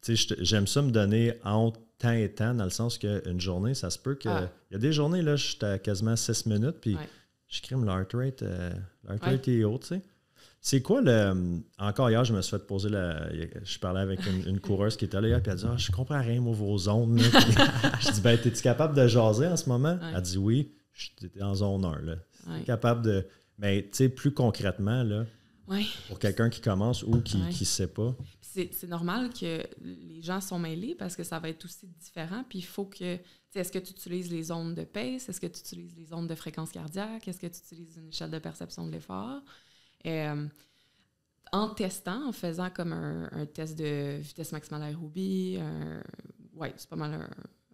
tu sais, j'aime ça me donner entre temps et temps, dans le sens qu'une journée, ça se peut que... Il y a des journées, là, je suis à quasiment 6 minutes, puis je crime l'heart rate est haut, tu sais. C'est quoi le... Encore hier, je me suis fait poser je parlais avec une coureuse qui était là hier, puis elle dit « je comprends rien, moi, vos zones. » Je dis « t'es-tu capable de jaser en ce moment? » Elle dit « Oui, j'étais en zone 1, là. Capable de... Mais, tu sais, plus concrètement, là, pour quelqu'un qui commence ou qui ne sait pas... C'est normal que les gens sont mêlés parce que ça va être aussi différent. Puis il faut que... Est-ce que tu utilises les ondes de pace? Est-ce que tu utilises les ondes de fréquence cardiaque? Est-ce que tu utilises une échelle de perception de l'effort? En testant, en faisant comme un test de vitesse maximale aérobie, c'est pas mal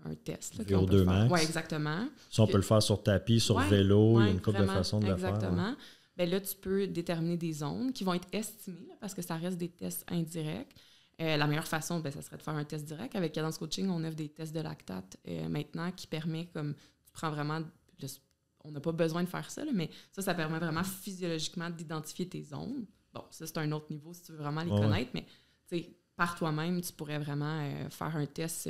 un test. Là, VO2 max. Oui, exactement. Si on peut le faire sur tapis, sur vélo, il y a une couple de façons de le faire. Exactement. Bien là, tu peux déterminer des zones qui vont être estimées là, parce que ça reste des tests indirects. La meilleure façon, ça serait de faire un test direct. Avec Cadence Coaching, on offre des tests de lactate maintenant qui permet, comme tu prends vraiment... on n'a pas besoin de faire ça, là, mais ça permet vraiment physiologiquement d'identifier tes zones. Bon, ça, c'est un autre niveau si tu veux vraiment les connaître, mais par toi-même, tu pourrais vraiment faire un test,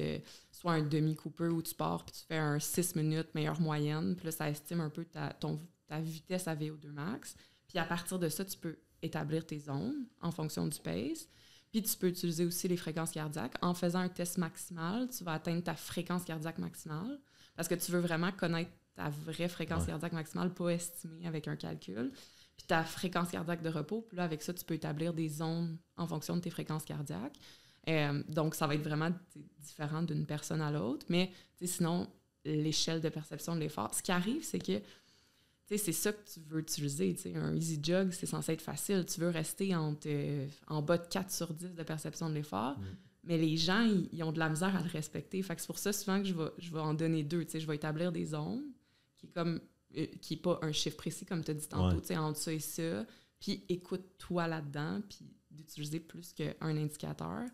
soit un demi-Cooper où tu pars puis tu fais un 6 minutes meilleure moyenne, puis là, ça estime un peu ta vitesse à VO2 max. Puis à partir de ça, tu peux établir tes zones en fonction du pace. Puis tu peux utiliser aussi les fréquences cardiaques. En faisant un test maximal, tu vas atteindre ta fréquence cardiaque maximale parce que tu veux vraiment connaître ta vraie fréquence cardiaque maximale, pas estimée avec un calcul. Puis ta fréquence cardiaque de repos, puis là, avec ça, tu peux établir des zones en fonction de tes fréquences cardiaques. Donc, ça va être vraiment différent d'une personne à l'autre. Mais sinon, l'échelle de perception de l'effort, ce qui arrive, c'est que c'est ça que tu veux utiliser. Un easy jog, c'est censé être facile. Tu veux rester en bas de 4 sur 10 de perception de l'effort. Mais les gens, ils ont de la misère à le respecter. Fait que c'est pour ça souvent que je vais en donner 2. Je vais établir des zones qui n'est pas un chiffre précis, comme tu as dit tantôt, entre ça et ça. Puis écoute-toi là-dedans, puis d'utiliser plus qu'un indicateur.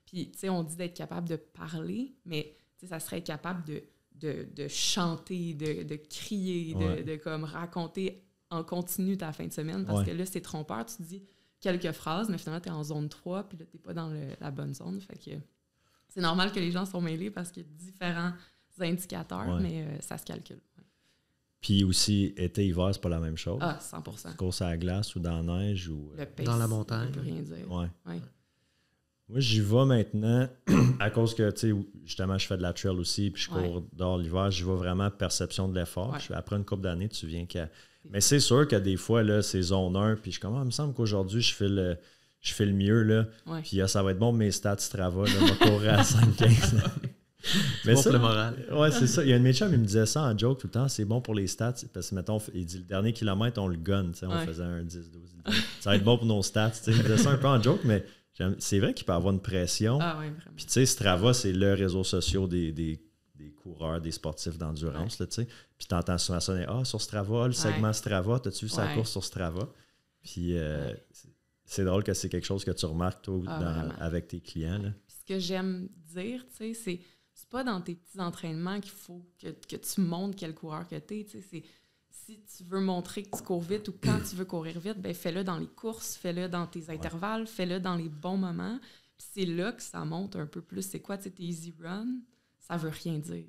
Puis, on dit d'être capable de parler, mais ça serait être capable de chanter, de crier, de comme raconter en continu ta fin de semaine, parce que là, c'est trompeur. Tu dis quelques phrases, mais finalement, tu es en zone 3, puis là, tu n'es pas dans la bonne zone. Fait que c'est normal que les gens sont mêlés parce qu'il y a différents indicateurs, mais ça se calcule. Puis aussi, été-hiver, c'est pas la même chose. 100%. Course à la glace ou dans la neige ou... dans la montagne. Ça ne veut rien dire. Moi, j'y vais maintenant à cause que, tu sais, justement, je fais de la trail aussi, puis je cours dehors l'hiver. J'y vais vraiment perception de l'effort. Après une couple d'années, tu viens qu'à... Mais c'est sûr que des fois, là, c'est zone 1, puis je suis comme, il me semble qu'aujourd'hui, je fais le mieux, là. Puis ça va être bon, mes stats Strava, là, je vais courir à 5-15. Mais bon pour le moral. Oui, c'est ça. Il y a un de mes chums, il me disait ça en joke tout le temps, c'est bon pour les stats, parce que, mettons, il dit le dernier kilomètre, on le gonne, on faisait un 10, 12. Ça va être bon pour nos stats. Il me disait ça un peu en joke, mais c'est vrai qu'il peut avoir une pression. Ah oui, vraiment. Puis, tu sais, Strava, c'est le réseau social des coureurs, des sportifs d'endurance. Puis tu entends souvent ça, sur Strava, le segment Strava, t'as-tu vu sa course sur Strava? Puis c'est drôle que c'est quelque chose que tu remarques, toi, avec tes clients. Là. Ce que j'aime dire, tu sais, c'est pas dans tes petits entraînements qu'il faut que tu montres quel coureur que t'es. Tu sais, si tu veux montrer que tu cours vite ou quand tu veux courir vite, ben fais-le dans les courses, fais-le dans tes intervalles, fais-le dans les bons moments. Puis c'est là que ça monte un peu plus. C'est quoi, tu sais, tes easy run? Ça veut rien dire.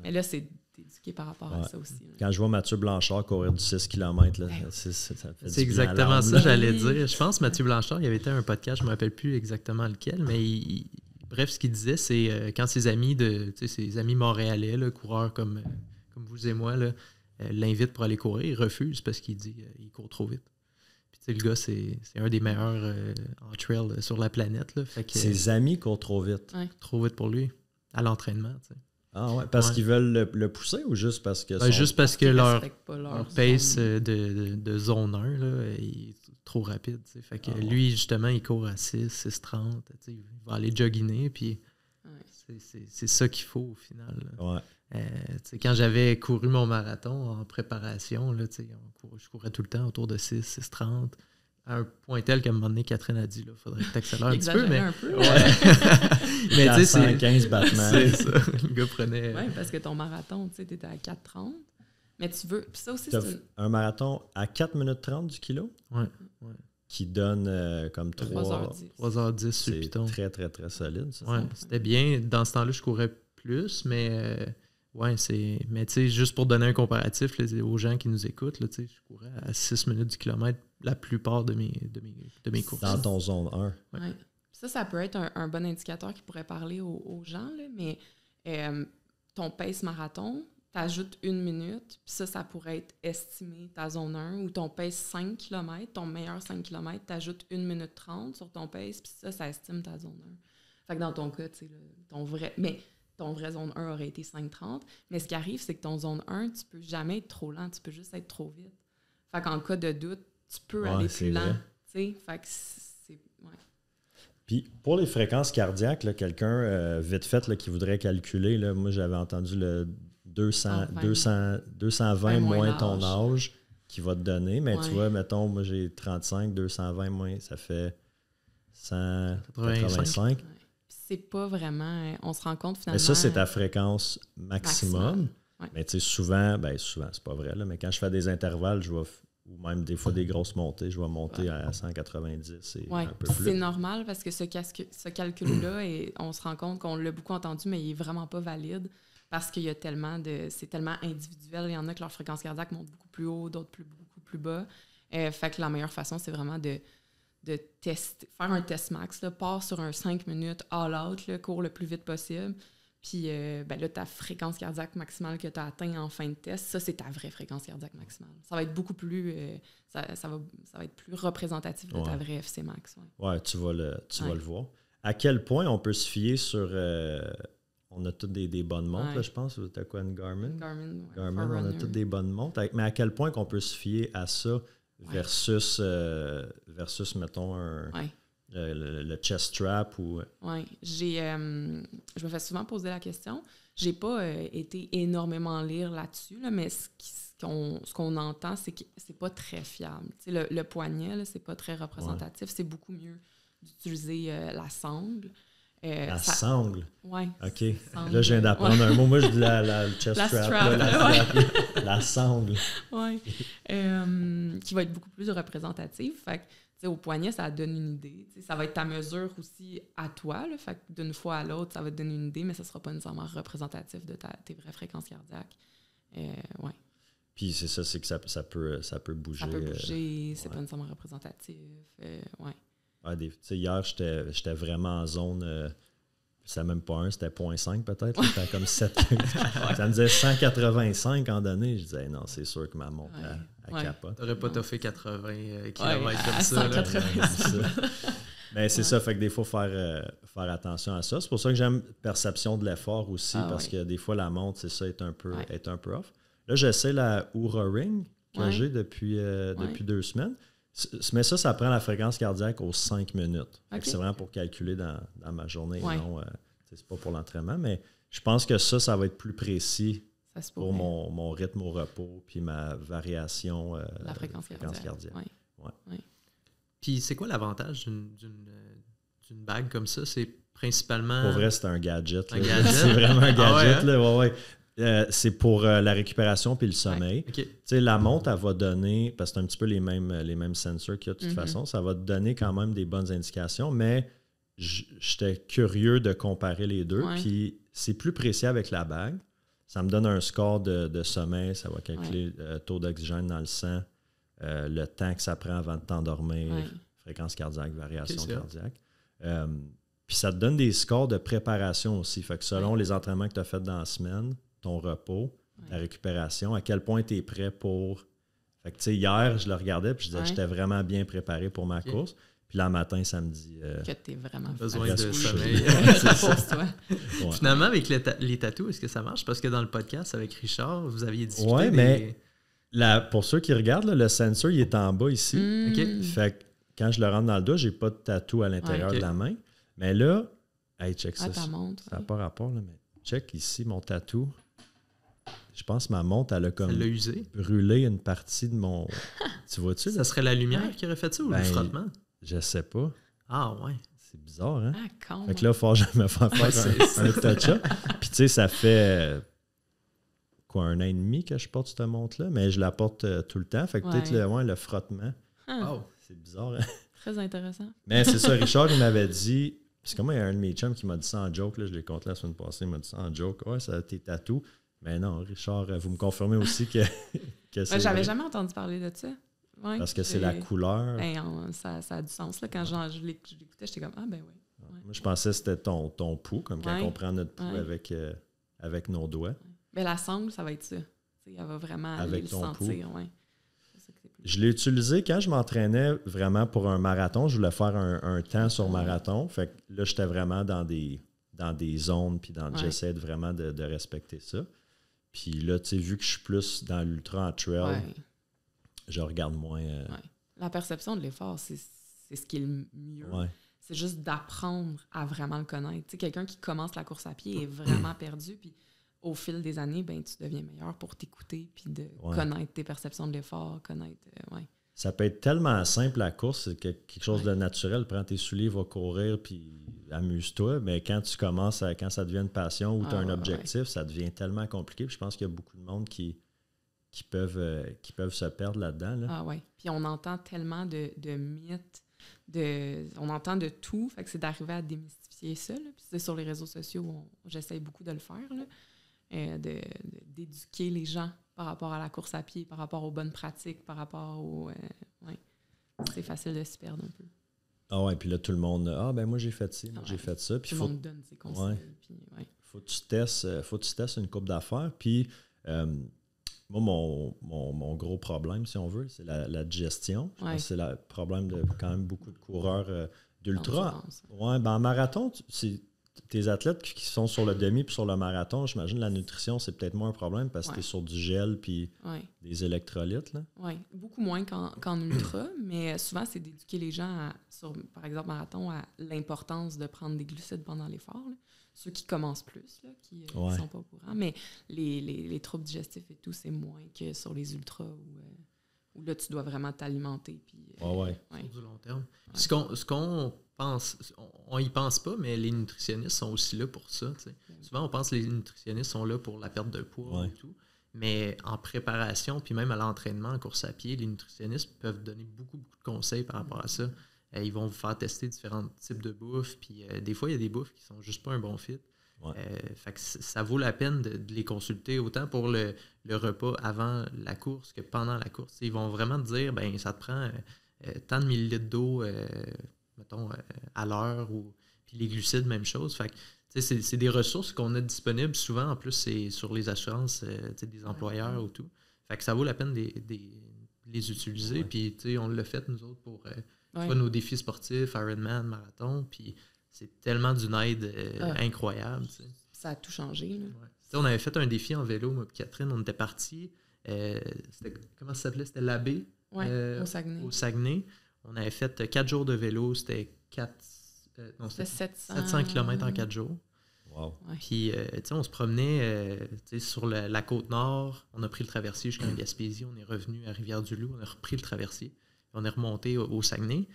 Mais là, c'est éduqué par rapport à ça aussi. Là. Quand je vois Mathieu Blanchard courir du 6 km, là, c'est exactement ça, j'allais dire. Je pense que Mathieu Blanchard, il avait été à un podcast, je ne me rappelle plus exactement lequel, mais bref, ce qu'il disait, c'est quand ses amis montréalais, là, coureurs comme vous et moi, là, l'invitent pour aller courir, il refuse parce qu'il dit qu'il court trop vite. Puis le gars, c'est un des meilleurs en trail sur la planète. Là, fait que, ses amis courent trop vite. Trop vite pour lui, à l'entraînement. T'sais. Ah ouais, parce qu'ils veulent le pousser ou juste parce que... Juste parce que leur pace de zone 1 là, est trop rapide. T'sais. Fait que lui, justement, il court à 6:30. Il va aller jogginer, puis c'est ça qu'il faut au final. Là. Quand j'avais couru mon marathon en préparation, là, je courais tout le temps autour de 6:30. À un point tel qu'à un moment donné, Catherine a dit, il faudrait que tu accélères un petit peu. Mais un peu. Mais tu sais, c'est 115 battements. C'est ça. Le gars prenait... Oui, parce que ton marathon, tu sais, t'étais à 4:30. Mais tu veux... Puis ça aussi, c'est un marathon à 4 minutes 30 du kilo? Oui. Qui donne comme 3h10 sur le piton. C'est très, très, très solide. Ça, c'était bien. Dans ce temps-là, je courais plus, mais... mais tu sais, juste pour donner un comparatif là, aux gens qui nous écoutent, là, je courais à 6 minutes du kilomètre la plupart de mes courses. Dans ton zone 1. Ouais. Ça peut être un bon indicateur qui pourrait parler aux gens, là, mais ton pace marathon, t'ajoutes 1 minute, puis ça pourrait être estimé ta zone 1, ou ton pace 5 km, ton meilleur 5 km, t'ajoutes 1 minute 30 sur ton pace, puis ça estime ta zone 1. Fait que dans ton cas, tu sais, ton vrai zone 1 aurait été 5:30. Mais ce qui arrive, c'est que ton zone 1, tu peux jamais être trop lent, tu peux juste être trop vite. Fait qu'en cas de doute, tu peux aller plus lent. Fait que c'est... Ouais. Puis pour les fréquences cardiaques, là, quelqu'un, vite fait, là, qui voudrait calculer, là, moi j'avais entendu le 220 moins ton âge qui va te donner. Mais tu vois, mettons, moi j'ai 35, 220 moins, ça fait 185. Ouais. C'est pas vraiment... On se rend compte finalement... Mais ça, c'est ta fréquence maximum. Ouais. Mais tu sais, souvent, c'est pas vrai, là, mais quand je fais des intervalles, ou même des fois des grosses montées, je vais monter à 190 et un peu plus. C'est normal parce que ce calcul-là, on se rend compte qu'on l'a beaucoup entendu, mais il est vraiment pas valide parce qu'il y a c'est tellement individuel. Il y en a que leur fréquence cardiaque monte beaucoup plus haut, d'autres beaucoup plus bas. Fait que la meilleure façon, c'est vraiment de tester, faire un test max, là, part sur un 5 minutes all out, là, cours le plus vite possible. Puis là, ta fréquence cardiaque maximale que tu as atteint en fin de test, ça, c'est ta vraie fréquence cardiaque maximale. Ça va être beaucoup plus... ça va être plus représentatif de ta vraie FC max. Ouais, tu vas le voir. À quel point on peut se fier sur... on a toutes des bonnes montres, là, je pense. Tu as quoi, une Garmin? Garmin, on a toutes des bonnes montres. Mais à quel point qu'on peut se fier à ça versus mettons, le chest strap ou... Oui. Je me fais souvent poser la question. J'ai pas été énormément lire là-dessus, là, mais ce qu'on entend, c'est que c'est pas très fiable. Le poignet, là, c'est pas très représentatif. C'est beaucoup mieux d'utiliser la sangle. Sangle? Oui. OK. Sangle. Là, je viens d'apprendre un mot. Moi, je dis le chest strap. La sangle. Oui. Qui va être beaucoup plus représentative. Fait que, au poignet, ça donne une idée. Ça va être ta mesure aussi à toi. Là, fait que d'une fois à l'autre, ça va te donner une idée, mais ça ne sera pas nécessairement représentatif de tes vraies fréquences cardiaques. Puis c'est ça, c'est que ça peut bouger. Ça peut bouger, c'est pas nécessairement représentatif. Hier, j'étais vraiment en zone... c'était même pas 1, c'était 0.5 peut-être. C'était comme 7. Ça me disait 185 en données. Je disais, non, c'est sûr que ma montre, elle capote. T'aurais pas toffé 80 km comme ça. 180. Mais c'est ça, fait que des fois, faire attention à ça. C'est pour ça que j'aime perception de l'effort aussi, parce que des fois, la montre, c'est ça, est un peu off. Là, j'essaie la Oura Ring que j'ai depuis 2 semaines. Mais ça prend la fréquence cardiaque aux 5 minutes. Okay. C'est vraiment pour calculer dans ma journée. Non, c'est pas pour l'entraînement. Mais Je pense que ça va être plus précis pour mon rythme au repos puis ma variation la fréquence cardiaque. Ouais. Puis c'est quoi l'avantage d'une bague comme ça? C'est principalement... Pour vrai, c'est un gadget. C'est vraiment un gadget. C'est pour la récupération puis le sommeil. Okay. La montre, elle va donner, parce que c'est un petit peu les mêmes sensors qu'il y a de toute façon, ça va te donner quand même des bonnes indications, mais j'étais curieux de comparer les deux. Puis c'est plus précis avec la bague. Ça me donne un score de sommeil, ça va calculer le taux d'oxygène dans le sang, le temps que ça prend avant de t'endormir, fréquence cardiaque, variation cardiaque. Puis ça te donne des scores de préparation aussi. Fait que selon les entraînements que tu as faits dans la semaine, ton repos, ta récupération, à quel point tu es prêt pour... Fait que tu sais, hier, je le regardais puis je disais que j'étais vraiment bien préparé pour ma course. Puis là, matin, ça me dit... que tu es vraiment besoin de sommeil. Finalement, avec les tatous, est-ce que ça marche? Parce que dans le podcast avec Richard, vous aviez discuté Oui, mais pour ceux qui regardent, le sensor, il est en bas ici. Fait que quand je le rentre dans le dos, j'ai pas de tatou à l'intérieur de la main. Mais là, hey, check ça. Ta montre, ça n'a pas rapport, là, mais check ici mon tatou. Je pense que ma montre, elle a comme brûlé une partie de mon... Tu vois-tu? Ça serait la lumière qui aurait fait ça ou le frottement? Je sais pas. Ah ouais. C'est bizarre, hein? Quand fait que là, il faut jamais faire un touch-up. Puis tu sais, ça fait 1 an et demi que je porte cette montre-là, mais je la porte tout le temps. Fait que peut-être le frottement. C'est bizarre, hein? Très intéressant. Mais c'est ça, Richard, il m'avait dit... Parce que moi, il y a un de mes chums qui m'a dit ça en joke. Là, je l'ai compté la semaine passée. Il m'a dit ça en joke. Ouais, ça a été tatou. Mais non, Richard, vous me confirmez aussi que c'est... J'avais jamais entendu parler de ça. Ouais, parce que c'est la couleur. Ça a du sens. Là. Quand je l'écoutais, j'étais comme, ouais. Moi, je pensais que c'était ton pouls, comme quand on prend notre pouls avec nos doigts. Mais la sangle, ça va être ça. Elle va vraiment aller le sentir. Je l'ai utilisé quand je m'entraînais vraiment pour un marathon. Je voulais faire un temps sur marathon. Fait que là, j'étais vraiment dans des zones, puis j'essaie vraiment de respecter ça. Puis là, tu sais, vu que je suis plus dans l'ultra en trail, je regarde moins. La perception de l'effort, c'est ce qui est le mieux. C'est juste d'apprendre à vraiment le connaître. Tu sais, quelqu'un qui commence la course à pied est vraiment perdu, puis au fil des années, tu deviens meilleur pour t'écouter puis de connaître tes perceptions de l'effort, Ça peut être tellement simple la course, c'est quelque chose de naturel. Prends tes souliers, va courir, puis amuse-toi. Mais quand tu commences, quand ça devient une passion ou tu as un objectif, ça devient tellement compliqué. Puis je pense qu'il y a beaucoup de monde qui peuvent se perdre là-dedans. Là. Ah oui. Puis on entend tellement de mythes, on entend de tout. Fait que c'est d'arriver à démystifier ça. Là. Puis c'est sur les réseaux sociaux, j'essaie beaucoup de le faire. Là. D'éduquer les gens par rapport à la course à pied, par rapport aux bonnes pratiques, par rapport au... c'est facile de se perdre un peu. Ah ouais, puis là, tout le monde... moi, j'ai fait ci, j'ai fait ça. Puis tout le monde donne ses conseils. Faut que tu testes une couple d'affaires. Puis, moi, mon gros problème, si on veut, c'est la digestion. Je pense que c'est le problème de quand même beaucoup de coureurs d'ultra. En marathon, tes athlètes qui sont sur le demi puis sur le marathon, j'imagine la nutrition, c'est peut-être moins un problème parce que tu es sur du gel puis des électrolytes. Oui, beaucoup moins qu'en ultra, mais souvent, c'est d'éduquer les gens, sur, par exemple, marathon, à l'importance de prendre des glucides pendant l'effort. Là. Ceux qui commencent plus, là, qui ne sont pas au courant. Mais les troubles digestifs et tout, c'est moins que sur les ultras où là, tu dois vraiment t'alimenter. Sur du long terme. Ce qu'on pense, on y pense pas, mais les nutritionnistes sont aussi là pour ça. Souvent, on pense que les nutritionnistes sont là pour la perte de poids et tout. Mais en préparation, puis même à l'entraînement, en course à pied, les nutritionnistes peuvent donner beaucoup de conseils par rapport à ça. Ils vont vous faire tester différents types de bouffe. Puis des fois, il y a des bouffes qui sont juste pas un bon fit. Fait que ça vaut la peine de les consulter autant pour le repas avant la course que pendant la course. Ils vont vraiment te dire, ça te prend tant de millilitres d'eau, mettons, à l'heure. Puis les glucides, même chose. Fait que c'est des ressources qu'on a disponibles souvent. En plus, c'est sur les assurances des employeurs ou tout. Fait que ça vaut la peine de les utiliser. Puis on l'a fait, nous autres, pour nos défis sportifs, Ironman, marathon. Puis c'est tellement d'une aide incroyable. T'sais. Ça a tout changé. Là. On avait fait un défi en vélo, moi et Catherine. On était partis. Comment ça s'appelait? C'était l'Abbé. Au Saguenay. Au Saguenay. On avait fait 4 jours de vélo. C'était 700 km en 4 jours. Wow. Ouais. Puis, on se promenait sur la Côte-Nord. On a pris le traversier jusqu'à Gaspésie. On est revenu à Rivière-du-Loup. On a repris le traversier. On est remonté au Saguenay.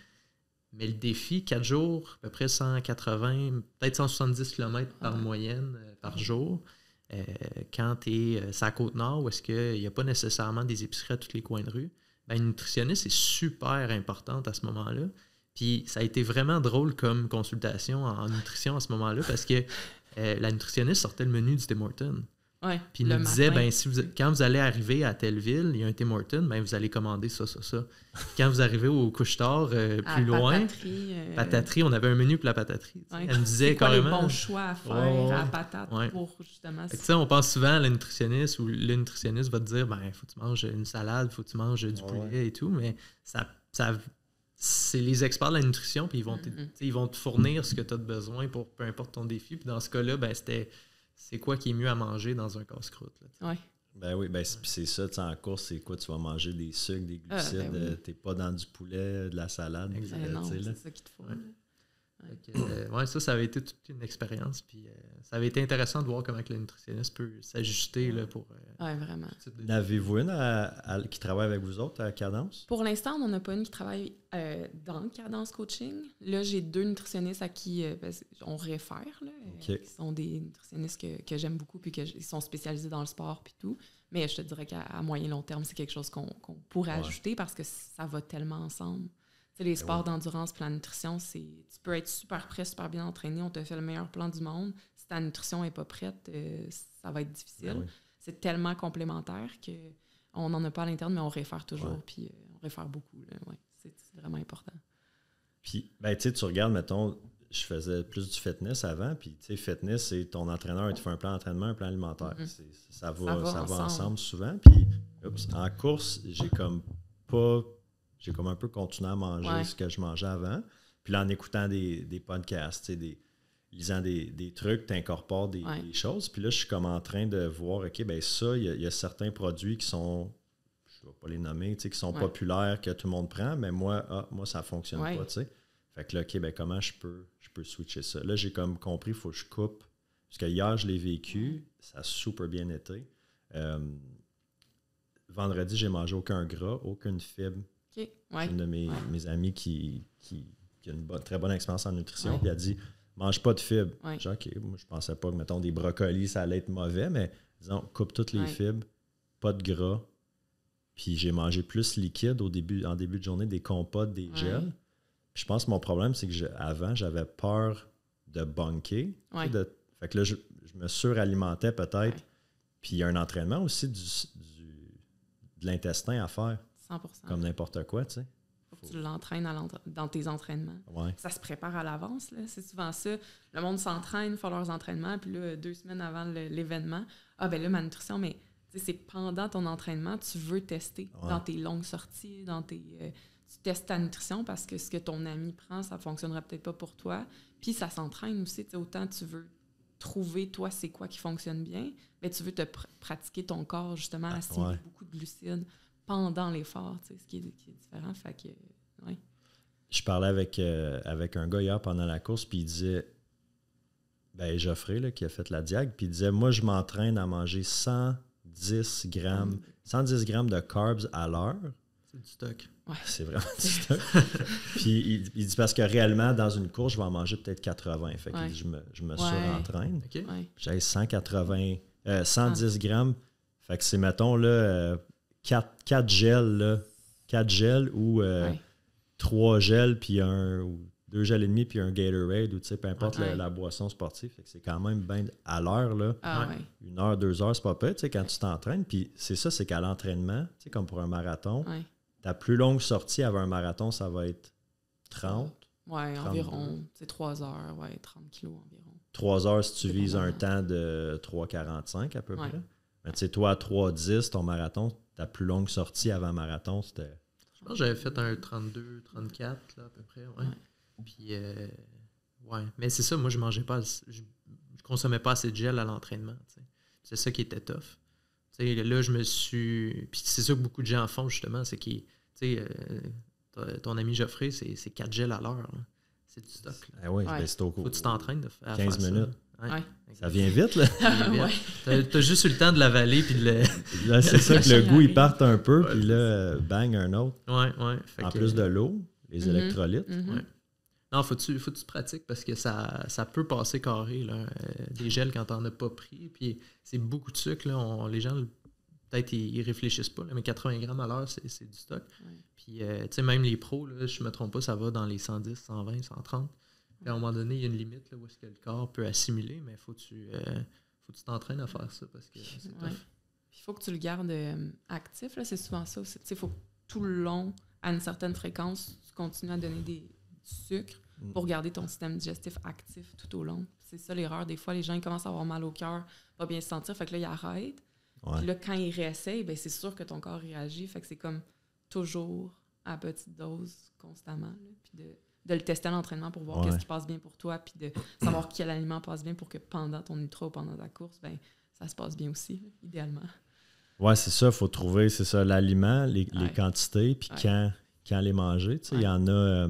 Mais le défi, 4 jours, à peu près 180, peut-être 170 km par moyenne par jour. Quand tu es sur la Côte-Nord, où est-ce qu'il n'y a pas nécessairement des épiceries à tous les coins de rue, une nutritionniste est super importante à ce moment-là. Puis ça a été vraiment drôle comme consultation en nutrition à ce moment-là, parce que la nutritionniste sortait le menu du Tim Hortons. Ouais, puis il nous disait, quand vous allez arriver à telle ville, il y a un Tim Hortons, vous allez commander ça. Quand vous arrivez au couche-tard plus loin, pataterie, on avait un menu pour la pataterie. Ouais. Elle me disait carrément... les bons choix à faire à la patate pour justement... On pense souvent à la nutritionniste, où le nutritionniste va te dire, faut que tu manges une salade, faut que tu manges du poulet et tout, mais c'est les experts de la nutrition, puis ils vont te fournir ce que tu as besoin pour peu importe ton défi. Puis dans ce cas-là, c'était... C'est quoi qui est mieux à manger dans un casse-croûte? Oui. C'est ça, en course, c'est quoi? Tu vas manger des sucres, des glucides, t'es pas dans du poulet, de la salade. Non, c'est ça qu'il te faut. Ça avait été toute une expérience. Puis ça avait été intéressant de voir comment le nutritionniste peut s'ajuster pour... Oui, vraiment. N'avez-vous une qui travaille avec vous autres à Cadence? Pour l'instant, on n'en a pas une qui travaille dans Cadence Coaching. Là, j'ai 2 nutritionnistes à qui on réfère, qui sont des nutritionnistes que j'aime beaucoup, puis qui sont spécialisés dans le sport, puis tout. Mais je te dirais qu'à moyen long terme, c'est quelque chose qu'on pourrait ajouter parce que ça va tellement ensemble. Les sports d'endurance et la nutrition, tu peux être super prêt, super bien entraîné, on te fait le meilleur plan du monde. Si ta nutrition n'est pas prête, ça va être difficile. C'est tellement complémentaire qu'on n'en a pas à l'interne, mais on réfère toujours, puis on réfère beaucoup. C'est vraiment important. Puis, tu regardes, mettons, je faisais plus du fitness avant, puis fitness, c'est ton entraîneur, il te fait un plan d'entraînement, un plan alimentaire. Ça va ensemble souvent. Puis, en course, j'ai comme un peu continué à manger ce que je mangeais avant. Puis là, en écoutant des podcasts, lisant des trucs, tu incorpores des choses. Puis là, je suis comme en train de voir, OK, il y a certains produits qui sont, je ne vais pas les nommer, qui sont populaires, que tout le monde prend, mais moi ça ne fonctionne pas, tu sais. Fait que là, OK, comment je peux switcher ça? Là, j'ai comme compris, il faut que je coupe. Parce que hier, je l'ai vécu, ça a super bien été. Vendredi, j'ai mangé aucun gras, aucune fibre. Okay. Une de mes amis qui a une très bonne expérience en nutrition, puis elle a dit mange pas de fibres. J'ai dit, OK, moi je pensais pas que mettons des brocolis, ça allait être mauvais, mais disons, coupe toutes les fibres, pas de gras. Puis j'ai mangé plus liquide en début de journée, des compotes, des gels. Puis je pense que mon problème, c'est que avant, j'avais peur de bunker. Fait que là, je me suralimentais peut-être. Puis il y a un entraînement aussi de l'intestin à faire. 100%. Comme n'importe quoi, tu sais. Faut que tu l'entraînes dans tes entraînements. Ça se prépare à l'avance, là. C'est souvent ça. Le monde s'entraîne, font leurs entraînements, puis là, 2 semaines avant l'événement, là, ma nutrition, mais c'est pendant ton entraînement, tu veux tester dans tes longues sorties, tu testes ta nutrition parce que ce que ton ami prend, ça ne fonctionnera peut-être pas pour toi. Puis ça s'entraîne aussi. Autant tu veux trouver, toi, c'est quoi qui fonctionne bien, mais tu veux te pratiquer ton corps, justement, à assimiler beaucoup de glucides pendant l'effort, ce qui est différent. Fait que, Je parlais avec un gars hier pendant la course, puis il disait, Geoffrey, là, qui a fait la diag, puis il disait, moi, je m'entraîne à manger 110 grammes de carbs à l'heure. C'est du stock. C'est vraiment du stock. Puis il dit, parce que réellement, dans une course, je vais en manger peut-être 80. Fait que je me surentraîne. Okay. J'ai 110 grammes. Fait que c'est, mettons, là, 4 gels, 4 gels ou 3 gels, puis ou 2 gels et demi, puis un Gatorade, ou peu importe la boisson sportive. Fait que c'est quand même bien à l'heure, là. 1 heure, 2 heures, c'est pas peu, quand tu t'entraînes. Puis c'est ça, c'est qu'à l'entraînement, comme pour un marathon, ta plus longue sortie avant un marathon, ça va être 30. Environ. C'est 3 heures, 30 kilos environ. 3 heures si tu vises un temps de 3,45 à peu près. Mais tu sais, toi, à 3,10, ton marathon, ta plus longue sortie avant marathon, c'était... Je pense que j'avais fait un 32, 34, là, à peu près, Puis, mais c'est ça, moi, je mangeais pas... Je consommais pas assez de gel à l'entraînement, t'sais. C'est ça qui était tough. T'sais, là, je me suis... Puis c'est ça que beaucoup de gens font, justement, c'est que, ton ami Geoffrey, c'est 4 gels à l'heure, là. C'est du stock. C'est au faut que tu t'entraînes à 15 faire minutes. Ouais. Ça vient vite, là. T'as juste eu le temps de l'avaler puis de le... Là, c'est ça que le goût, il parte un peu, puis là, bang, un autre. Ouais. En plus de l'eau, les électrolytes. Ouais. Non, faut que tu pratiques parce que ça peut passer carré, là, des gels quand t'en as pas pris. Puis c'est beaucoup de sucre, là. Les gens, peut-être, ils réfléchissent pas, là, mais 80 grammes à l'heure, c'est du stock. Ouais. Puis, tu sais, même les pros, là, je me trompe pas, ça va dans les 110, 120, 130. Puis à un moment donné, il y a une limite là, où est-ce que le corps peut assimiler, mais faut que tu t'entraînes à faire ça parce que c'est tough. Puis il faut que tu le gardes actif, là, c'est souvent ça aussi. Il faut que tout le long, à une certaine fréquence, tu continues à donner du sucre pour garder ton système digestif actif tout au long. C'est ça l'erreur. Des fois, les gens ils commencent à avoir mal au cœur, pas bien se sentir, fait que là, ils arrêtent. Puis là, quand ils réessayent, ben, c'est sûr que ton corps réagit. Fait que c'est comme toujours à petite dose, constamment. Là, puis de le tester à l'entraînement pour voir qu'est-ce qui passe bien pour toi, puis de savoir quel aliment passe bien pour que pendant ton ultra ou pendant ta course, ben ça se passe bien aussi, idéalement. Oui, c'est ça. Il faut trouver, c'est ça, l'aliment, les quantités, puis quand les manger. Tu sais, il y en a...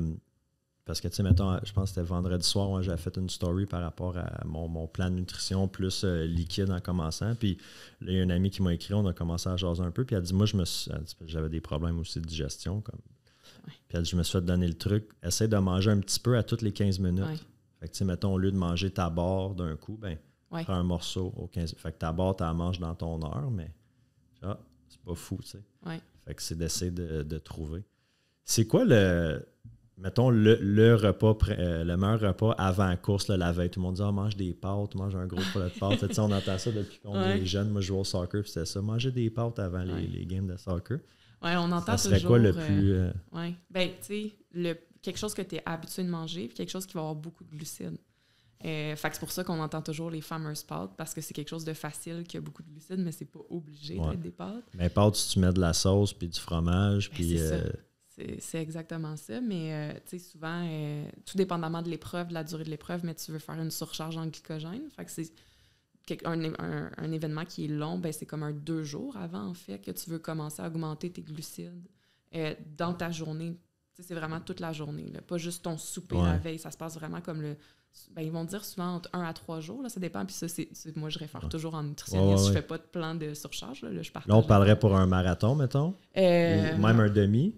parce que, tu sais, mettons, je pense que c'était vendredi soir, moi, j'avais fait une story par rapport à mon plan de nutrition plus liquide en commençant. Puis là, il y a un ami qui m'a écrit, on a commencé à jaser un peu, puis elle dit, moi, j'avais des problèmes aussi de digestion, comme... Puis elle dit, je me suis fait donner le truc, essaie de manger un petit peu à toutes les 15 minutes. Fait que, tu sais, mettons, au lieu de manger ta barre d'un coup, ben prends un morceau aux 15 minutes. Fait que ta barre, tu la manges dans ton heure, mais c'est pas fou, tu sais. Fait que c'est d'essayer de trouver. C'est quoi mettons, le repas, le meilleur repas avant la course, là, la veille? Tout le monde dit, mange des pâtes, mange un gros poulet de pâtes. Tu sais, on entend ça depuis qu'on est jeune. Moi, je joue au soccer, puis c'était ça. Manger des pâtes avant les games de soccer. Oui, on entend toujours... Ça serait quoi le plus... Oui, bien, tu sais, quelque chose que tu es habitué de manger, puis quelque chose qui va avoir beaucoup de glucides. Fait que c'est pour ça qu'on entend toujours les fameuses pâtes, parce que c'est quelque chose de facile qui a beaucoup de glucides, mais c'est pas obligé d'être des pâtes. Mais pâtes, si tu mets de la sauce, puis du fromage, puis... C'est exactement ça, mais tu sais, souvent, tout dépendamment de l'épreuve, de la durée de l'épreuve, mais tu veux faire une surcharge en glycogène. Fait que c'est un événement qui est long, ben c'est comme 2 jours avant, en fait, que tu veux commencer à augmenter tes glucides dans ta journée. Tu sais, c'est vraiment toute la journée, là, pas juste ton souper la veille. Ça se passe vraiment comme ils vont dire souvent entre 1 à 3 jours, là, ça dépend. Puis ça, moi, je réfère toujours en nutritionniste. Je fais pas de plan de surcharge. Là, je partage. Là, on parlerait pour un marathon, mettons? Ou même un demi?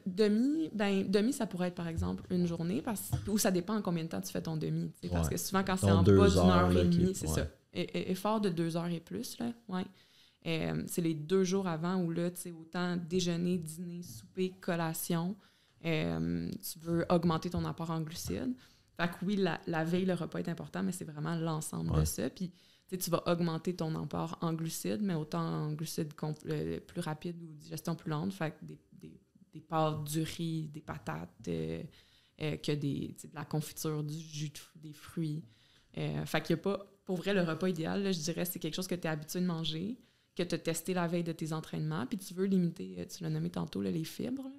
Demi, ça pourrait être, par exemple, une journée, ou ça dépend en combien de temps tu fais ton demi. Parce que souvent, quand c'est en bas d'une heure et demie, c'est ça. Effort de 2 heures et plus, là, c'est les 2 jours avant où là, tu sais, autant déjeuner, dîner, souper, collation, tu veux augmenter ton apport en glucides. Fait que oui, la veille, le repas est important, mais c'est vraiment l'ensemble de ça. Puis, tu vas augmenter ton apport en glucides, mais autant en glucides plus rapides ou digestion plus lente. Fait que des pâtes, du riz, des patates, que de la confiture, du jus, des fruits. Fait qu'il n'y a pas... Pour vrai, le repas idéal, là, je dirais, c'est quelque chose que tu es habitué de manger, que tu as testé la veille de tes entraînements, puis tu veux limiter, tu l'as nommé tantôt, là, les fibres.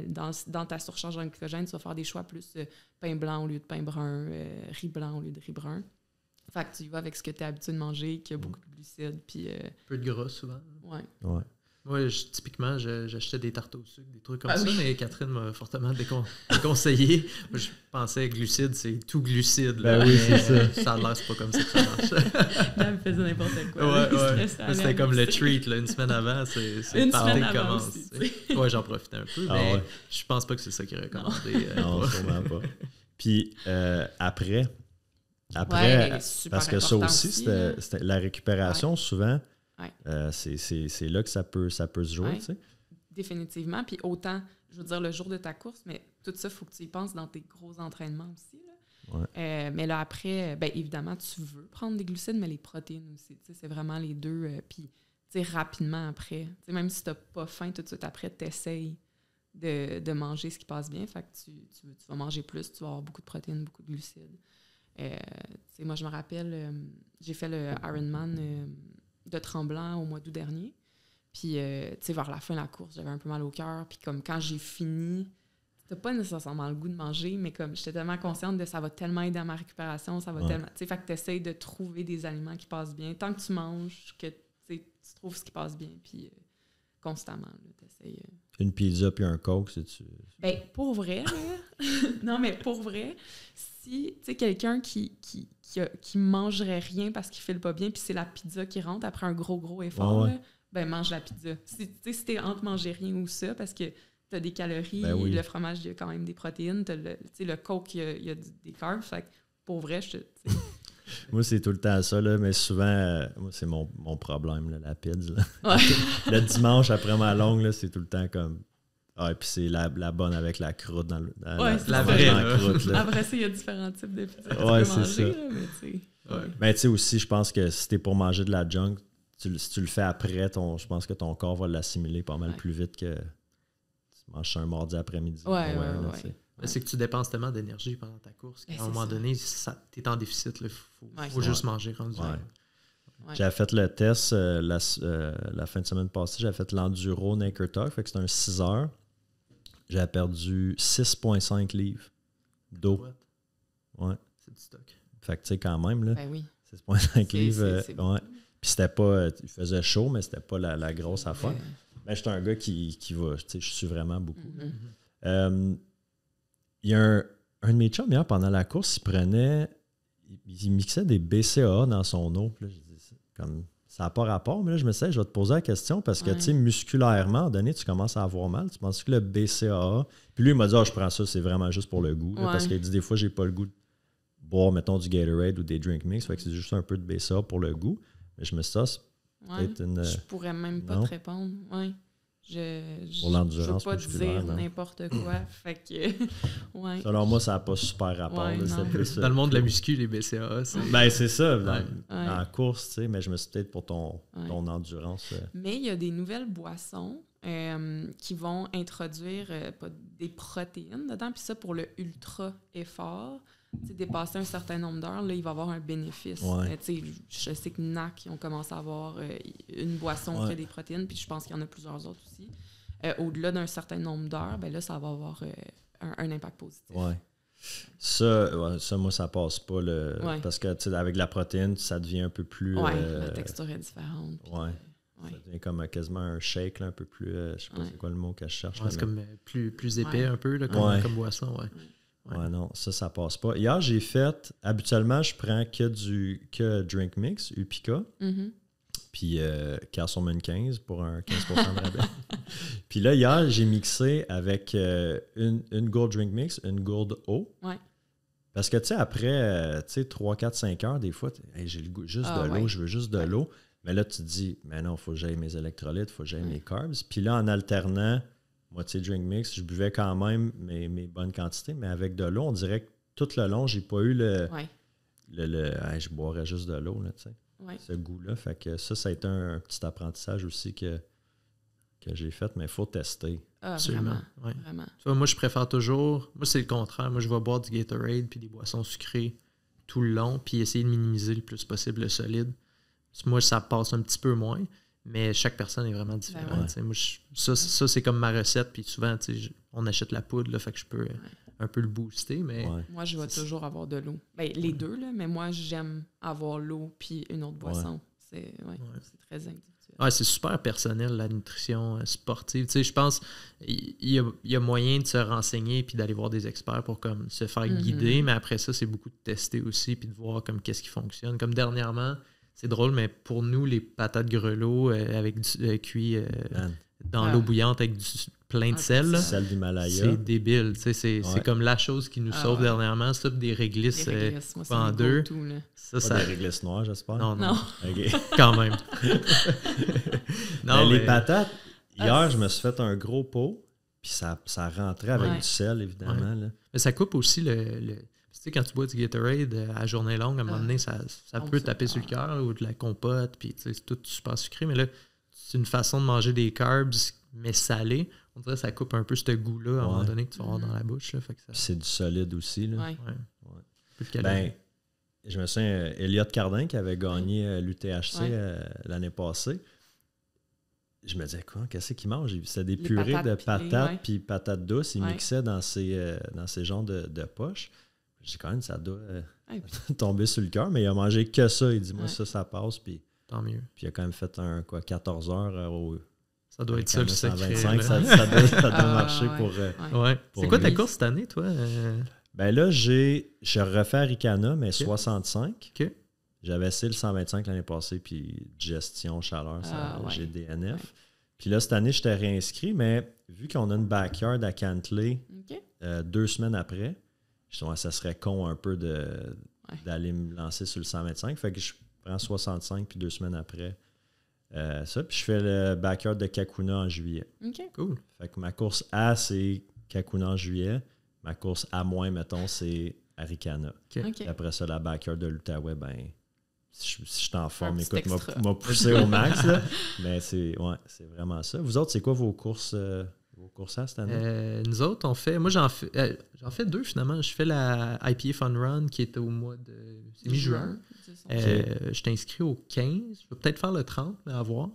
Dans ta surcharge en glycogène, tu vas faire des choix plus pain blanc au lieu de pain brun, riz blanc au lieu de riz brun. Fait que tu y vas avec ce que tu es habitué de manger, qui a beaucoup de glucides. Puis, peu de gras, souvent. Ouais. Moi, typiquement, j'achetais des tartes au sucre, des trucs comme ça, mais Catherine m'a fortement déconseillé. Moi, je pensais que glucides, c'est tout glucide. Là, oui, c'est ça. Ça a l'air, c'est pas comme ça que ça marche. Elle me faisait n'importe quoi. C'était comme le treat, là, une semaine avant, c'est le party qui commence. Ouais, j'en profitais un peu, mais je pense pas que c'est ça qui est recommandé. Non, sûrement pas. Puis après parce que ça aussi, c'était la récupération, souvent... c'est là que ça peut se jouer, tu sais. Définitivement. Puis autant, je veux dire, le jour de ta course, mais tout ça, il faut que tu y penses dans tes gros entraînements aussi. Là. Mais là, après, bien évidemment, tu veux prendre des glucides, mais les protéines aussi. Tu sais, c'est vraiment les deux. Puis, tu sais, rapidement après. Tu sais, même si tu n'as pas faim tout de suite après, tu essayes de manger ce qui passe bien. Fait que tu vas manger plus, tu vas avoir beaucoup de protéines, beaucoup de glucides. Tu sais, moi, je me rappelle, j'ai fait le Ironman de Tremblant au mois d'août dernier. Puis, tu sais, vers la fin de la course, j'avais un peu mal au cœur. Puis, comme quand j'ai fini, c'était pas nécessairement le goût de manger, mais comme j'étais tellement consciente de ça va tellement aider à ma récupération, ça va tellement... Tu sais, fait que tu essaies de trouver des aliments qui passent bien. Tant que tu manges, que tu trouves ce qui passe bien, puis constamment, tu essaies... une pizza puis un Coke, c'est-tu... Ben, pour vrai, là, non, mais pour vrai, si, tu sais, quelqu'un qui mangerait rien parce qu'il file pas bien, puis c'est la pizza qui rentre après un gros effort, là, ben, mange la pizza. Si t'es entre manger rien ou ça, parce que t'as des calories, le fromage, il y a quand même des protéines, le Coke, il y a des carbs, fait que pour vrai, Moi, c'est tout le temps ça, là, mais souvent, moi, c'est mon problème, là, la pizza. Là. Le dimanche, après ma longue, là, c'est tout le temps comme... Ah, et puis c'est la bonne avec la croûte dans la vraie croûte. Là. Après ça, il y a différents types de pizza que tu peux manger, là, mais tu sais... Ben, tu sais, aussi, je pense que si t'es pour manger de la junk, si tu le fais après, je pense que ton corps va l'assimiler pas mal plus vite que tu manges un mardi après-midi. C'est que tu dépenses tellement d'énergie pendant ta course qu'à un moment donné, tu es en déficit. Il faut juste manger rendu. J'avais fait le test la fin de semaine passée. J'avais fait l'enduro Naked Talk. Fait que c'était un 6 heures. J'avais perdu 6,5 livres d'eau. Ouais. C'est du stock. Fait que tu sais, quand même, là. Ben oui. 6,5 livres. Puis c'était pas... Il faisait chaud, mais c'était pas la grosse affaire. Mais j'étais un gars qui va... Tu sais, je suis vraiment beaucoup. Il y a un de mes chums, hier, pendant la course, il mixait des BCAA dans son eau. Puis là, je dis, comme, ça n'a pas rapport, mais là, je me disais, je vais te poser la question parce que, tu sais, musculairement, à un moment donné, tu commences à avoir mal. Tu penses que le BCAA... Puis lui, il m'a dit, je prends ça, c'est vraiment juste pour le goût. Là, parce qu'il dit, des fois, j'ai pas le goût de boire, mettons, du Gatorade ou des drink mix. Fait que c'est juste un peu de BCAA pour le goût. Mais je me suis dit, je pourrais même pas te répondre. Pour l'endurance je veux pas te dire n'importe quoi. Fait que, selon moi, ça n'a pas super rapport. Dans le monde de la muscu, les BCAA, c'est... Ben, c'est ça. En course, tu sais, mais je me suis peut-être pour ton endurance. Mais il y a des nouvelles boissons qui vont introduire des protéines dedans. Puis ça, pour le ultra effort, dépasser un certain nombre d'heures, là, il va y avoir un bénéfice. Je sais que NAC, ils ont commencé à avoir une boisson qui a des protéines, puis je pense qu'il y en a plusieurs autres aussi. Au-delà d'un certain nombre d'heures, ben là, ça va avoir un impact positif. Ça, moi, ça passe pas. Parce que avec la protéine, ça devient un peu plus... la texture est différente. Ça devient comme quasiment un shake, là, un peu plus... je sais pas c'est quoi le mot que je cherche. C'est comme plus épais un peu, là, comme boisson. Non, ça passe pas. Hier, j'ai fait... Habituellement, je prends que Drink Mix, Upica, puis Castleman 15 pour un 15% de rabais. Puis là, hier, j'ai mixé avec une gourde Drink Mix, une gourde eau. Parce que, tu sais, après 3, 4, 5 heures, des fois, j'ai le goût juste de l'eau, je veux juste de l'eau. Mais là, tu te dis, mais non, il faut que j'aille mes électrolytes, il faut que j'aille mes carbs. Puis là, en alternant... moitié drink mix, je buvais quand même mes bonnes quantités, mais avec de l'eau, on dirait que tout le long, j'ai pas eu je boirais juste de l'eau, là, tu sais. Ce goût-là. Fait que ça a été un petit apprentissage aussi que j'ai fait, mais il faut tester. Absolument. Vraiment. Tu vois, moi, je préfère toujours... Moi, c'est le contraire. Moi, je vais boire du Gatorade puis des boissons sucrées tout le long, puis essayer de minimiser le plus possible le solide. Moi, ça passe un petit peu moins. Mais chaque personne est vraiment différente. Moi, ça, c'est comme ma recette. Puis souvent, on achète la poudre, là, fait que je peux un peu le booster. Mais moi, je vais toujours avoir de l'eau. Ben, les deux, là, mais moi, j'aime avoir l'eau puis une autre boisson. C'est très individuel. C'est super personnel, la nutrition sportive. Je pense qu'il y a moyen de se renseigner puis d'aller voir des experts pour comme, se faire guider. Mais après ça, c'est beaucoup de tester aussi puis de voir comme, qu'est-ce qui fonctionne. Comme dernièrement... C'est drôle, mais pour nous, les patates grelots avec du cuit dans l'eau bouillante avec plein de sel, sel d'Himalaya, c'est débile. C'est comme la chose qui nous sauve dernièrement. Ça, des réglisses en deux. Ça, des réglisses noires, j'espère? Non. Okay. Quand même. Non, mais les patates, hier, je me suis fait un gros pot, puis ça rentrait avec du sel, évidemment. Là. Mais ça coupe aussi le tu sais, quand tu bois du Gatorade à journée longue, à un moment donné, ça peut taper sur le cœur ou de la compote, puis c'est tout super sucré. Mais là, c'est une façon de manger des carbs, mais salés. On dirait que ça coupe un peu ce goût-là à un moment donné que tu vas avoir dans la bouche. Là, fait que c'est du solide aussi. Là. Peu de calories. Je me souviens, Elliott Cardin qui avait gagné l'UTHC l'année passée. Je me disais, quoi, qu'est-ce qu'il mange? C'était des purées de patates puis patates douces. Il mixait dans ces genres de poches. J'ai quand même, ça doit tomber sur le cœur, mais il a mangé que ça. Il dit, moi, ça passe. Puis, tant mieux. Puis il a quand même fait 14 heures au Ça doit être ça le secret. 125, ça doit marcher pour... C'est quoi ta course cette année, toi? Ben là, je refais Arikana, mais 65. OK. J'avais essayé le 125 l'année passée, puis gestion, chaleur, j'ai DNF. Ouais. Puis là, cette année, j'étais réinscrit, mais vu qu'on a une backyard à Cantley 2 semaines après, je me ça serait con un peu d'aller me lancer sur le 125. Fait que je prends 65, puis 2 semaines après, ça. Puis je fais le backyard de Kakuna en juillet. OK. Cool. Fait que ma course A, c'est Kakuna en juillet. Ma course A-, mettons, c'est Arikana. Okay. Après ça, la backyard de l'Outaouais, ben... Si je suis en forme, écoute, m'a poussé au max. Là. Mais c'est vraiment ça. Vous autres, c'est quoi vos courses à cette année? Nous autres, on fait... Moi, j'en fais 2 finalement. Je fais la IPA Fun Run qui est au mois de... C'est mi-juin. Je suis inscrit au 15. Je vais peut-être faire le 30, mais à voir.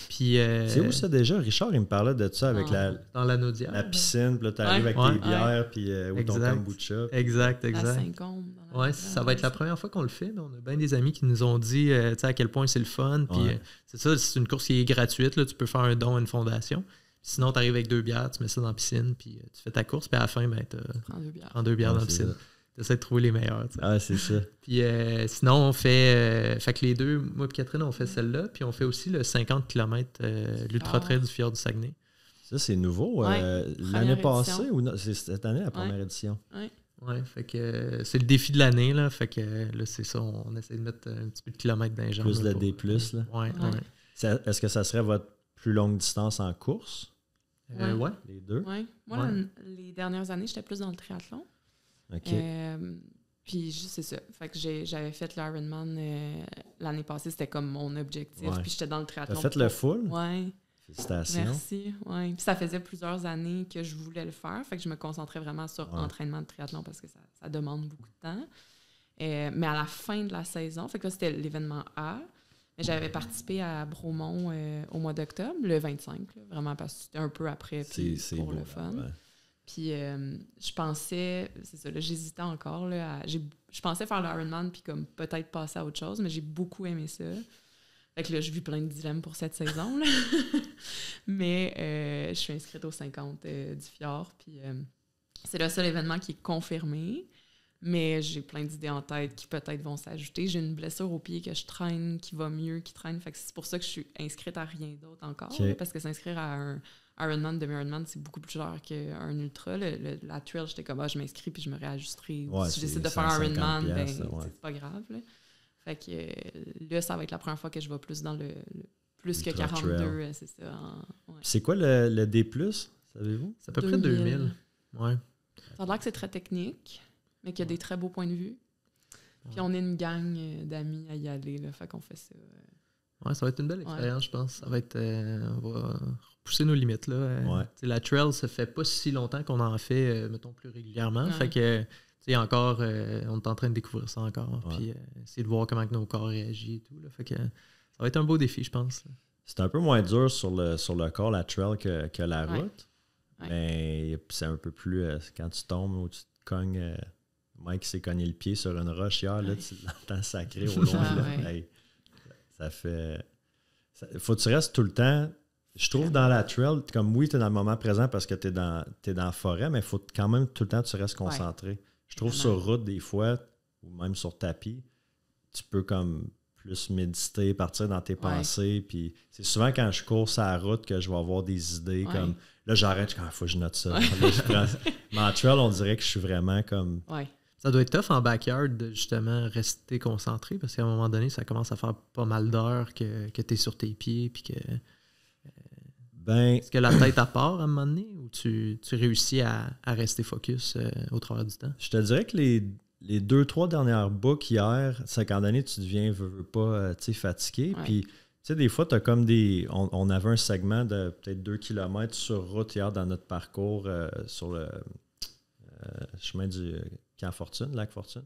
Puis, c'est où ça déjà? Richard, il me parlait de ça avec dans la Naudière. La piscine, puis là, t'arrives avec tes bières, puis ou ton kombucha. Exact. À Saint-Côme. Ça va être la première fois qu'on le fait. On a bien des amis qui nous ont dit à quel point c'est le fun. Puis c'est ça, c'est une course qui est gratuite. Là, tu peux faire un don à une fondation. Sinon, tu arrives avec 2 bières, tu mets ça dans la piscine, puis tu fais ta course, puis à la fin, ben, tu prends 2 bières dans la piscine. Tu essaies de trouver les meilleurs. T'sais. Ah, c'est ça. Puis sinon, on fait... fait que les 2, moi et Catherine, on fait celle-là. Puis on fait aussi le 50 km l'Ultra Trail du Fjord du Saguenay. Ça, c'est nouveau. L'année passée ou non? C'est cette année, la première édition? Oui, fait que c'est le défi de l'année. Là, fait que là, c'est ça. On essaie de mettre un petit peu de kilomètres dans les jambes. Plus de D+, là. Oui. Est-ce que ça serait votre plus longue distance en course? Oui. Les 2? Oui. Moi, les dernières années, j'étais plus dans le triathlon. OK. Puis c'est ça. Fait que j'avais fait l'Ironman l'année passée, c'était comme mon objectif. Puis j'étais dans le triathlon. T'as fait le full? Oui. Félicitations. Merci. Ouais. Puis ça faisait plusieurs années que je voulais le faire. Fait que je me concentrais vraiment sur entraînement de triathlon parce que ça demande beaucoup de temps. Mais à la fin de la saison, fait que là, c'était l'événement A. Mais j'avais participé à Bromont au mois d'octobre, le 25, là, vraiment parce que c'était un peu après puis pour beau, le fun. Ouais. Puis je pensais, c'est ça, là, j'hésitais encore. Là, je pensais faire l'Ironman puis comme peut-être passer à autre chose, mais j'ai beaucoup aimé ça. Fait que là, je vis plein de dilemmes pour cette saison. Là. Mais je suis inscrite au 50 du Fjord. Puis c'est le seul événement qui est confirmé. Mais j'ai plein d'idées en tête qui peut-être vont s'ajouter. J'ai une blessure au pied que je traîne, qui va mieux, qui traîne. Fait que c'est pour ça que je suis inscrite à rien d'autre encore. Là, parce que s'inscrire à un Ironman, demi-Ironman, c'est beaucoup plus cher qu'un ultra. La trail, j'étais comme, je m'inscris puis je me réajusterai. Si je décide de faire un Ironman, ben, c'est pas grave. Là. Fait que là, ça va être la première fois que je vais plus dans le plus que 42, c'est ça. C'est quoi le D+, savez-vous? C'est à peu près 2000. Ouais. Ça a l'air que c'est très technique, mais qu'il y a des très beaux points de vue. Puis on est une gang d'amis à y aller, là, fait qu'on fait ça. Ouais, ça va être une belle expérience, je pense. Ça va être... on va repousser nos limites, là. La trail, ça fait pas si longtemps qu'on en fait, mettons, plus régulièrement. Fait que... encore, on est en train de découvrir ça encore. Puis essayer de voir comment nos corps réagissent et tout. Là. Fait que ça va être un beau défi, je pense. Là. C'est un peu moins dur sur le corps, la trail, que la route. Mais c'est un peu plus... quand tu tombes ou tu te cognes... Mike s'est cogné le pied sur une roche hier, là, tu l'entends sacré au loin. Ça fait... Faut que tu restes tout le temps... Je trouve dans la trail, comme oui, tu es dans le moment présent parce que tu es dans la forêt, mais il faut quand même tout le temps que tu restes concentré. Je trouve sur route, des fois, ou même sur tapis, tu peux comme plus méditer, partir dans tes pensées. Puis c'est souvent quand je cours sur la route que je vais avoir des idées comme... Là, j'arrête, il faut que je note ça. Mais en trail, on dirait que je suis vraiment comme... Ça doit être tough en backyard de justement rester concentré parce qu'à un moment donné, ça commence à faire pas mal d'heures que tu es sur tes pieds puis que... Est-ce que la tête à part à un moment donné ou tu réussis à rester focus au travers du temps? Je te dirais que les 2-3 dernières boucles hier, 50 années, tu deviens veux pas fatigué. Puis, des fois, tu as comme des... On avait un segment de peut-être 2 km sur route hier dans notre parcours sur le chemin du Camp Fortune, Lac Fortune.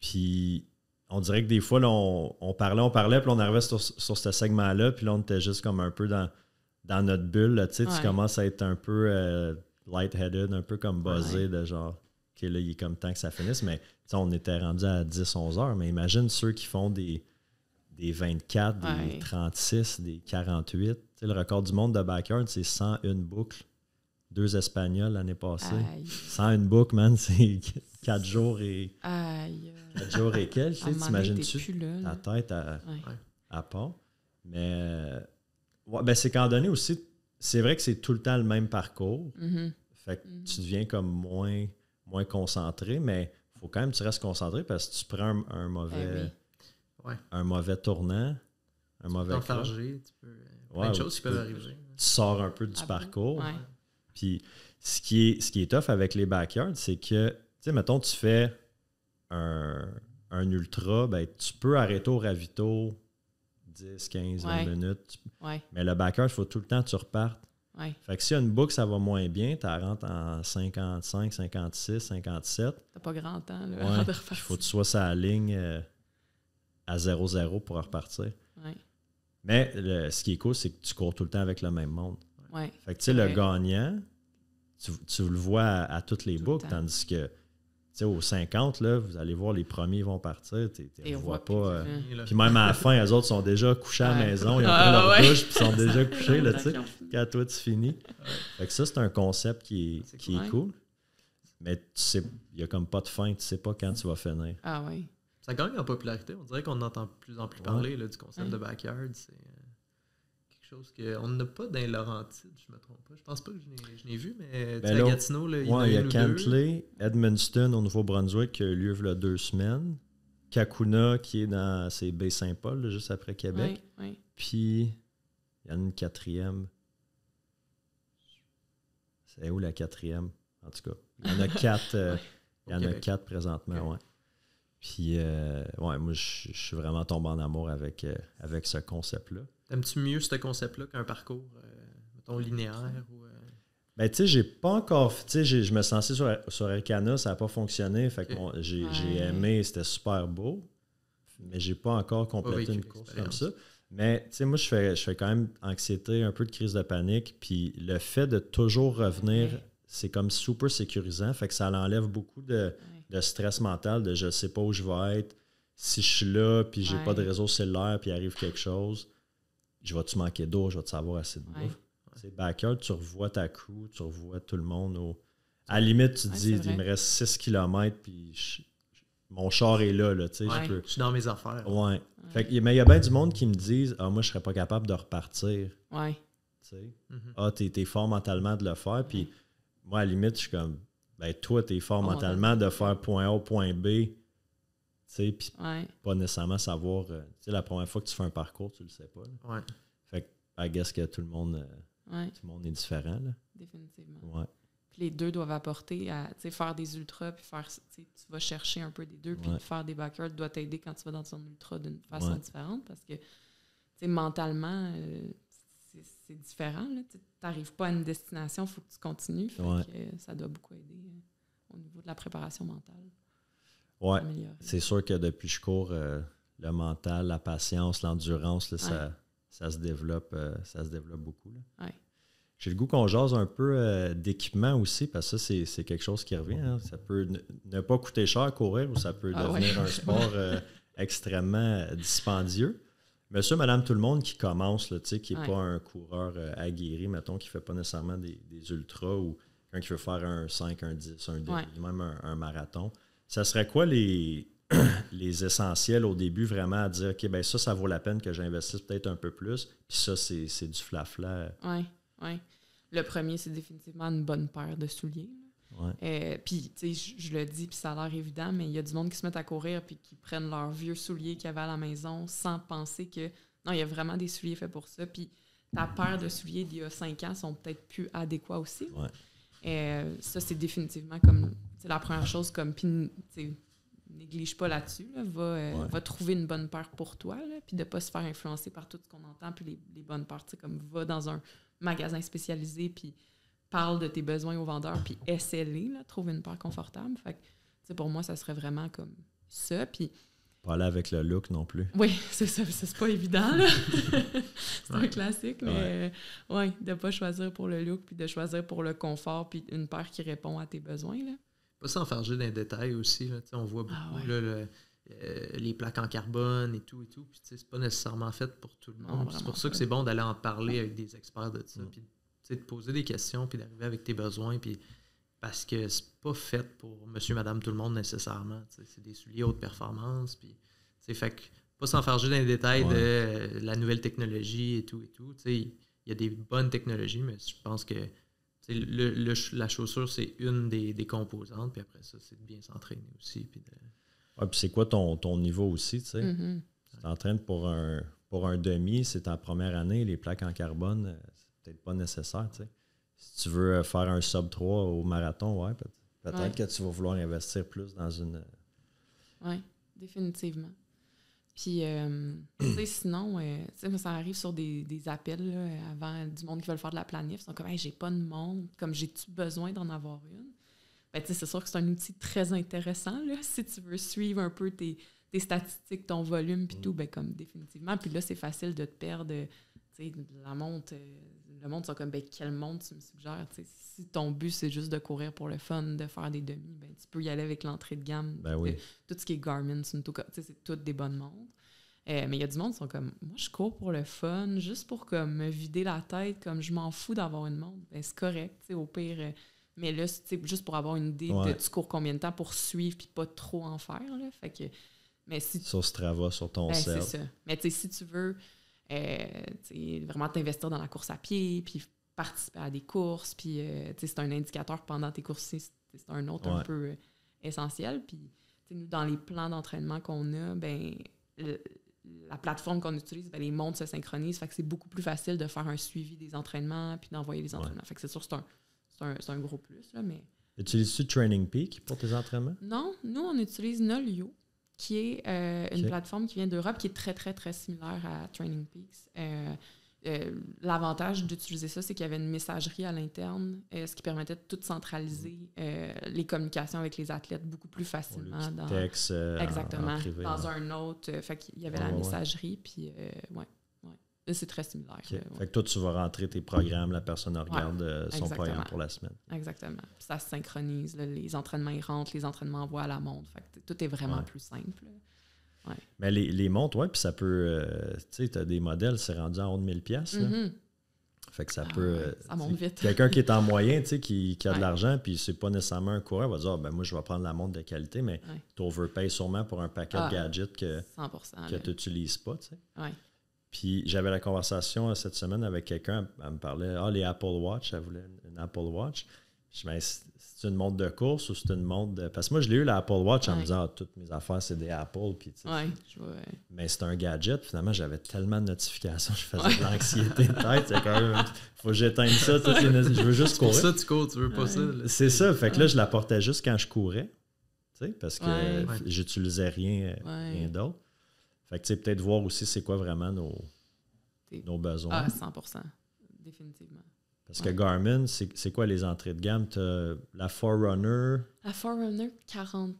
Puis, on dirait que des fois, là, on parlait, puis on arrivait sur ce segment-là, puis là, on était juste comme un peu dans notre bulle, là, tu commences à être un peu light-headed, un peu comme buzzé de genre, OK, là, il est comme temps que ça finisse, mais on était rendu à 10-11 heures, mais imagine ceux qui font des 24, des 36, des 48, Le record du monde de backyard, c'est 101 boucles. 2 Espagnols l'année passée. Aïe. 101 boucles, man, c'est 4 jours et... Aïe. 4 jours et quelques, tu sais, t'imagines-tu ta tête à part. Mais ben c'est qu'en donné aussi, c'est vrai que c'est tout le temps le même parcours. Fait que tu deviens comme moins concentré, mais il faut quand même que tu restes concentré parce que tu prends un mauvais... un mauvais tournant, un mauvais t'enfarger, plein de choses qui peuvent arriver. Tu sors un peu du parcours. Ouais. Puis ce qui est tough avec les backyards, c'est que, tu sais, mettons, tu fais un ultra, ben, tu peux arrêter au ravito 10, 15, 20 minutes. Mais le backyard, il faut tout le temps que tu repartes. Fait que si une boucle, ça va moins bien, tu rentres en 55, 56, 57. T'as pas grand temps là, de repartir. Il faut que tu sois sur la ligne à 0-0 pour repartir. Mais ce qui est cool, c'est que tu cours tout le temps avec le même monde. Fait que tu sais, le gagnant, tu le vois à toutes les boucles, tandis que tu sais, aux 50, là, vous allez voir, les premiers vont partir, tu ne vois pas. Puis même à la fin, eux autres sont déjà couchés à la maison, ils ont pris leur douche, puis sont déjà couchés, là, tu sais, quand toi tu finis. Fait que ça, c'est un concept qui est cool. Mais tu sais, il n'y a comme pas de fin, tu sais pas quand tu vas finir. Ah oui. Ça gagne en popularité. On dirait qu'on entend de plus en plus parler là, du concept de backyard. C'est quelque chose qu'on n'a pas dans les Laurentides, je me trompe pas. Je pense pas que je n'ai vu, mais à Gatineau, là, il y a Cantley, Edmundston au Nouveau-Brunswick qui a eu lieu il y a 2 semaines. Kakuna qui est dans Baie-Saint-Paul, là, juste après Québec. Puis il y en a une 4e. C'est où la 4e? En tout cas, il y en a 4. Il y en a 4 présentement, ouais. Puis, moi, je suis vraiment tombé en amour avec ce concept-là. Aimes-tu mieux ce concept-là qu'un parcours, mettons, linéaire? Ben, tu sais, j'ai pas encore... Tu sais, je me suis lancé sur Elcana, ça n'a pas fonctionné. Fait que j'ai aimé, c'était super beau. Mais j'ai pas encore complété une course comme ça. Mais, tu sais, moi, je fais quand même anxiété, un peu de crise de panique. Puis le fait de toujours revenir, c'est comme super sécurisant. Fait que ça l'enlève beaucoup de stress mental, de je sais pas où je vais être. Si je suis là, puis j'ai pas de réseau cellulaire, puis il arrive quelque chose, je vais-tu manquer d'eau, je vais-tu savoir assez de bouffe. C'est backyard, tu revois ta crew, tu revois tout le monde. À la limite, tu te dis, il me reste 6 km, puis mon char est là, tu sais. Je suis dans mes affaires. Fait que, mais il y a bien du monde qui me disent, moi, je serais pas capable de repartir. Tu sais. T'es fort mentalement de le faire, puis moi, à la limite, je suis comme, ben toi, t'es fort mentalement de faire point A au point B, tu sais, puis pas nécessairement savoir, tu sais, la première fois que tu fais un parcours, tu le sais pas. Fait que, I guess que tout le monde est différent, là. Définitivement. Puis les deux doivent apporter à, tu sais, faire des ultras, puis faire, tu vas chercher un peu des deux, puis faire des backyards doit t'aider quand tu vas dans ton ultra d'une façon différente, parce que, tu sais, mentalement, c'est différent, là. Tu n'arrives pas à une destination, il faut que tu continues. Fait que ça doit beaucoup aider au niveau de la préparation mentale. Oui, c'est sûr que depuis que je cours, le mental, la patience, l'endurance, là, ça se développe beaucoup. Là. J'ai le goût qu'on jase un peu d'équipement aussi, parce que ça, c'est quelque chose qui revient. Hein. Ça peut ne pas coûter cher à courir ou ça peut devenir un sport extrêmement dispendieux. Monsieur, madame, tout le monde qui commence, là, qui n'est pas un coureur aguerri, mettons, qui ne fait pas nécessairement des ultras ou quelqu'un qui veut faire un 5, un 10, un 2, même un marathon, ça serait quoi les essentiels au début, vraiment à dire, OK, ben ça vaut la peine que j'investisse peut-être un peu plus, puis ça, c'est du flafla. Oui. Le premier, c'est définitivement une bonne paire de souliers. Puis, tu sais, je le dis, puis ça a l'air évident, mais il y a du monde qui se met à courir puis qui prennent leurs vieux souliers qu'ils avaient à la maison sans penser que, non, il y a vraiment des souliers faits pour ça. Puis ta paire de souliers d'il y a 5 ans sont peut-être plus adéquats aussi. Ça, c'est définitivement comme, c'est la première chose, comme, puis, néglige pas là-dessus, là, va trouver une bonne paire pour toi, là, puis de pas se faire influencer par tout ce qu'on entend, puis les bonnes paires, comme va dans un magasin spécialisé, puis parle de tes besoins au vendeur, puis essaie-les, trouve une paire confortable. Fait que, pour moi, ça serait vraiment comme ça. Puis pas aller avec le look non plus. Oui, c'est ça, c'est pas évident, là. C'est un classique, mais de ne pas choisir pour le look, puis de choisir pour le confort, puis une paire qui répond à tes besoins, là. Pas s'enfarger dans les détails aussi, là. On voit beaucoup, là, les plaques en carbone et tout. Puis, c'est pas nécessairement fait pour tout le monde. C'est pour ça que c'est bon d'aller en parler avec des experts de ça. Puis, de poser des questions, puis d'arriver avec tes besoins. Puis, parce que c'est pas fait pour monsieur, madame, tout le monde nécessairement. C'est des souliers haute performance. Puis, fait que, pas s'enfarger dans les détails de la nouvelle technologie et tout. Il y a des bonnes technologies, mais je pense que la chaussure, c'est une des composantes. Puis après ça, c'est de bien s'entraîner aussi. Puis puis c'est quoi ton niveau aussi, tu sais? Mm-hmm. Tu t'entraînes pour un demi, c'est ta première année, les plaques en carbone, c'est peut-être pas nécessaire, tu sais. Si tu veux faire un sub 3 au marathon, peut-être que tu vas vouloir investir plus dans une... Oui, définitivement. Puis, tu sais, sinon, ça arrive sur des appels là, avant du monde qui veulent faire de la planif. Ils sont comme, hey, j'ai pas de monde, comme j'ai-tu besoin d'en avoir une? Ben, tu sais, c'est sûr que c'est un outil très intéressant, là, si tu veux suivre un peu tes statistiques, ton volume, puis tout, ben, comme définitivement. Puis là, c'est facile de te perdre, tu sais, la montre. Le monde, c'est comme, ben, quelle montre tu me suggères? Tu sais, si ton but, c'est juste de courir pour le fun, de faire des demi, ben, tu peux y aller avec l'entrée de gamme. Ben oui. Tout ce qui est Garmin, tu sais, c'est toutes des bonnes montres. Mais il y a du monde qui sont comme, moi, je cours pour le fun, juste pour comme, me vider la tête, comme je m'en fous d'avoir une montre. Ben, c'est correct, tu sais, au pire. Mais là, c'est juste pour avoir une idée de tu cours combien de temps pour suivre puis pas trop en faire. Là. Fait que, mais si sur Strava, sur ton cell. C'est ça. Mais tu sais, si tu veux vraiment t'investir dans la course à pied, puis participer à des courses, puis c'est un indicateur pendant tes courses, c'est un autre un peu essentiel. Puis nous, dans les plans d'entraînement qu'on a, ben la plateforme qu'on utilise, ben, les montres se synchronisent, fait que c'est beaucoup plus facile de faire un suivi des entraînements puis d'envoyer les entraînements. Fait que c'est sûr c'est un gros plus, là, mais... Utilises-tu Training Peak pour tes entraînements? Non, nous, on utilise Nolio, qui est une plateforme qui vient d'Europe, qui est très, très, très similaire à Training Peaks. L'avantage d'utiliser ça, c'est qu'il y avait une messagerie à l'interne, ce qui permettait de tout centraliser les communications avec les athlètes beaucoup plus facilement. Texte, exactement, en privé, dans un autre. Fait qu'il y avait la messagerie, puis c'est très similaire. Okay. Fait que toi, tu vas rentrer tes programmes, la personne regarde son programme pour la semaine. Exactement. Puis ça se synchronise. Là, les entraînements, ils rentrent, les entraînements envoient à la montre. Fait que tout est vraiment plus simple. Ouais. Mais les montres, puis ça peut... tu sais, tu as des modèles, c'est rendu en haut de 1000$. Là. Fait que ça peut... ça monte vite. Quelqu'un qui est en moyen, tu sais, qui a de l'argent, puis c'est pas nécessairement un coureur, va dire, ben moi, je vais prendre la montre de qualité, mais tu overpayes sûrement pour un paquet de gadgets que tu n'utilises pas, tu sais. Ouais. Puis j'avais la conversation cette semaine avec quelqu'un, elle me parlait, les Apple Watch, elle voulait une Apple Watch. Je dis, ben, c'est une montre de course ou c'est une montre de... Parce que moi, je l'ai eu, l'Apple Watch, en me disant, toutes mes affaires, c'est des Apple. Puis, mais c'est un gadget. Finalement, j'avais tellement de notifications, je faisais de l'anxiété de tête. C'est quand même, faut que j'éteigne ça. Je veux juste courir. C'est pour ça que tu cours, tu veux pas ça. Là. C'est ça. Fait que là, je la portais juste quand je courais. Parce que j'utilisais rien d'autre. Fait que, tu sais, peut-être voir aussi c'est quoi vraiment nos besoins. Ah, 100%. Définitivement. Parce que Garmin, c'est quoi les entrées de gamme? Tu as la Forerunner. La Forerunner 45,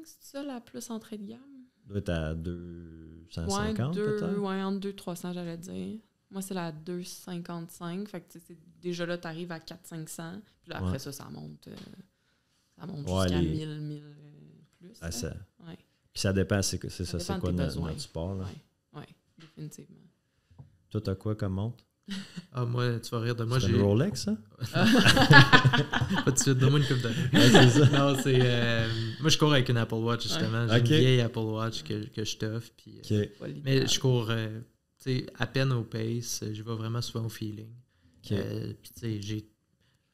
c'est ça la plus entrée de gamme? Doit être à 250 peut-être? Oui, entre 200 et 300, j'allais dire. Moi, c'est la 255. Fait que déjà là, tu arrives à 400-500. Puis là, après ça monte jusqu'à 1000 plus. Ah, ça. Puis ça dépend, c'est quoi notre sport. Oui, définitivement. Toi, t'as quoi comme montre? Moi, tu vas rire de moi. C'est une Rolex, ça? Pas de suite, donne-moi une coupe d'année. C'est ça. Non, c'est... moi, je cours avec une Apple Watch, justement. J'ai une vieille Apple Watch que je t'offre. Puis, mais je cours à peine au pace. Je vais vraiment souvent au feeling. Puis, tu sais, j'ai...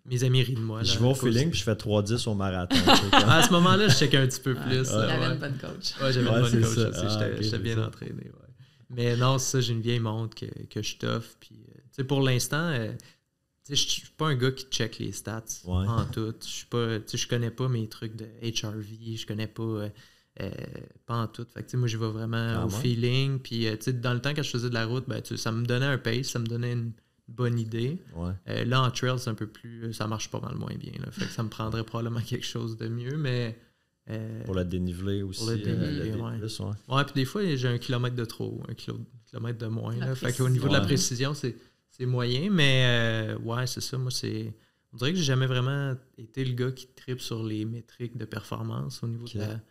Mes amis rient de moi. Je vais au feeling puis je fais 3-10 au marathon. À ce moment-là, je check un petit peu plus. J'avais une bonne coach. Ouais, j'avais une bonne coach aussi. J'étais bien entraîné. Ouais. Mais non, c'est ça, j'ai une vieille montre que je t'offre. Puis, pour l'instant, je suis pas un gars qui check les stats en tout. Je connais pas mes trucs de HRV. Je connais pas en tout. Fait que, moi, je vais vraiment au feeling. Puis, dans le temps, quand je faisais de la route, ça me donnait un pace, ça me donnait une bonne idée. Là, en trail, c'est un peu plus... Ça marche pas mal moins bien. Là. Fait que ça me prendrait probablement quelque chose de mieux, mais... pour le déniveler aussi. Pour le déniveler, puis des fois, j'ai 1 kilomètre de trop, 1 kilomètre de moins. Là. Fait qu'au niveau de la précision, c'est moyen, mais c'est ça. Moi, on dirait que j'ai jamais vraiment été le gars qui tripe sur les métriques de performance au niveau de la...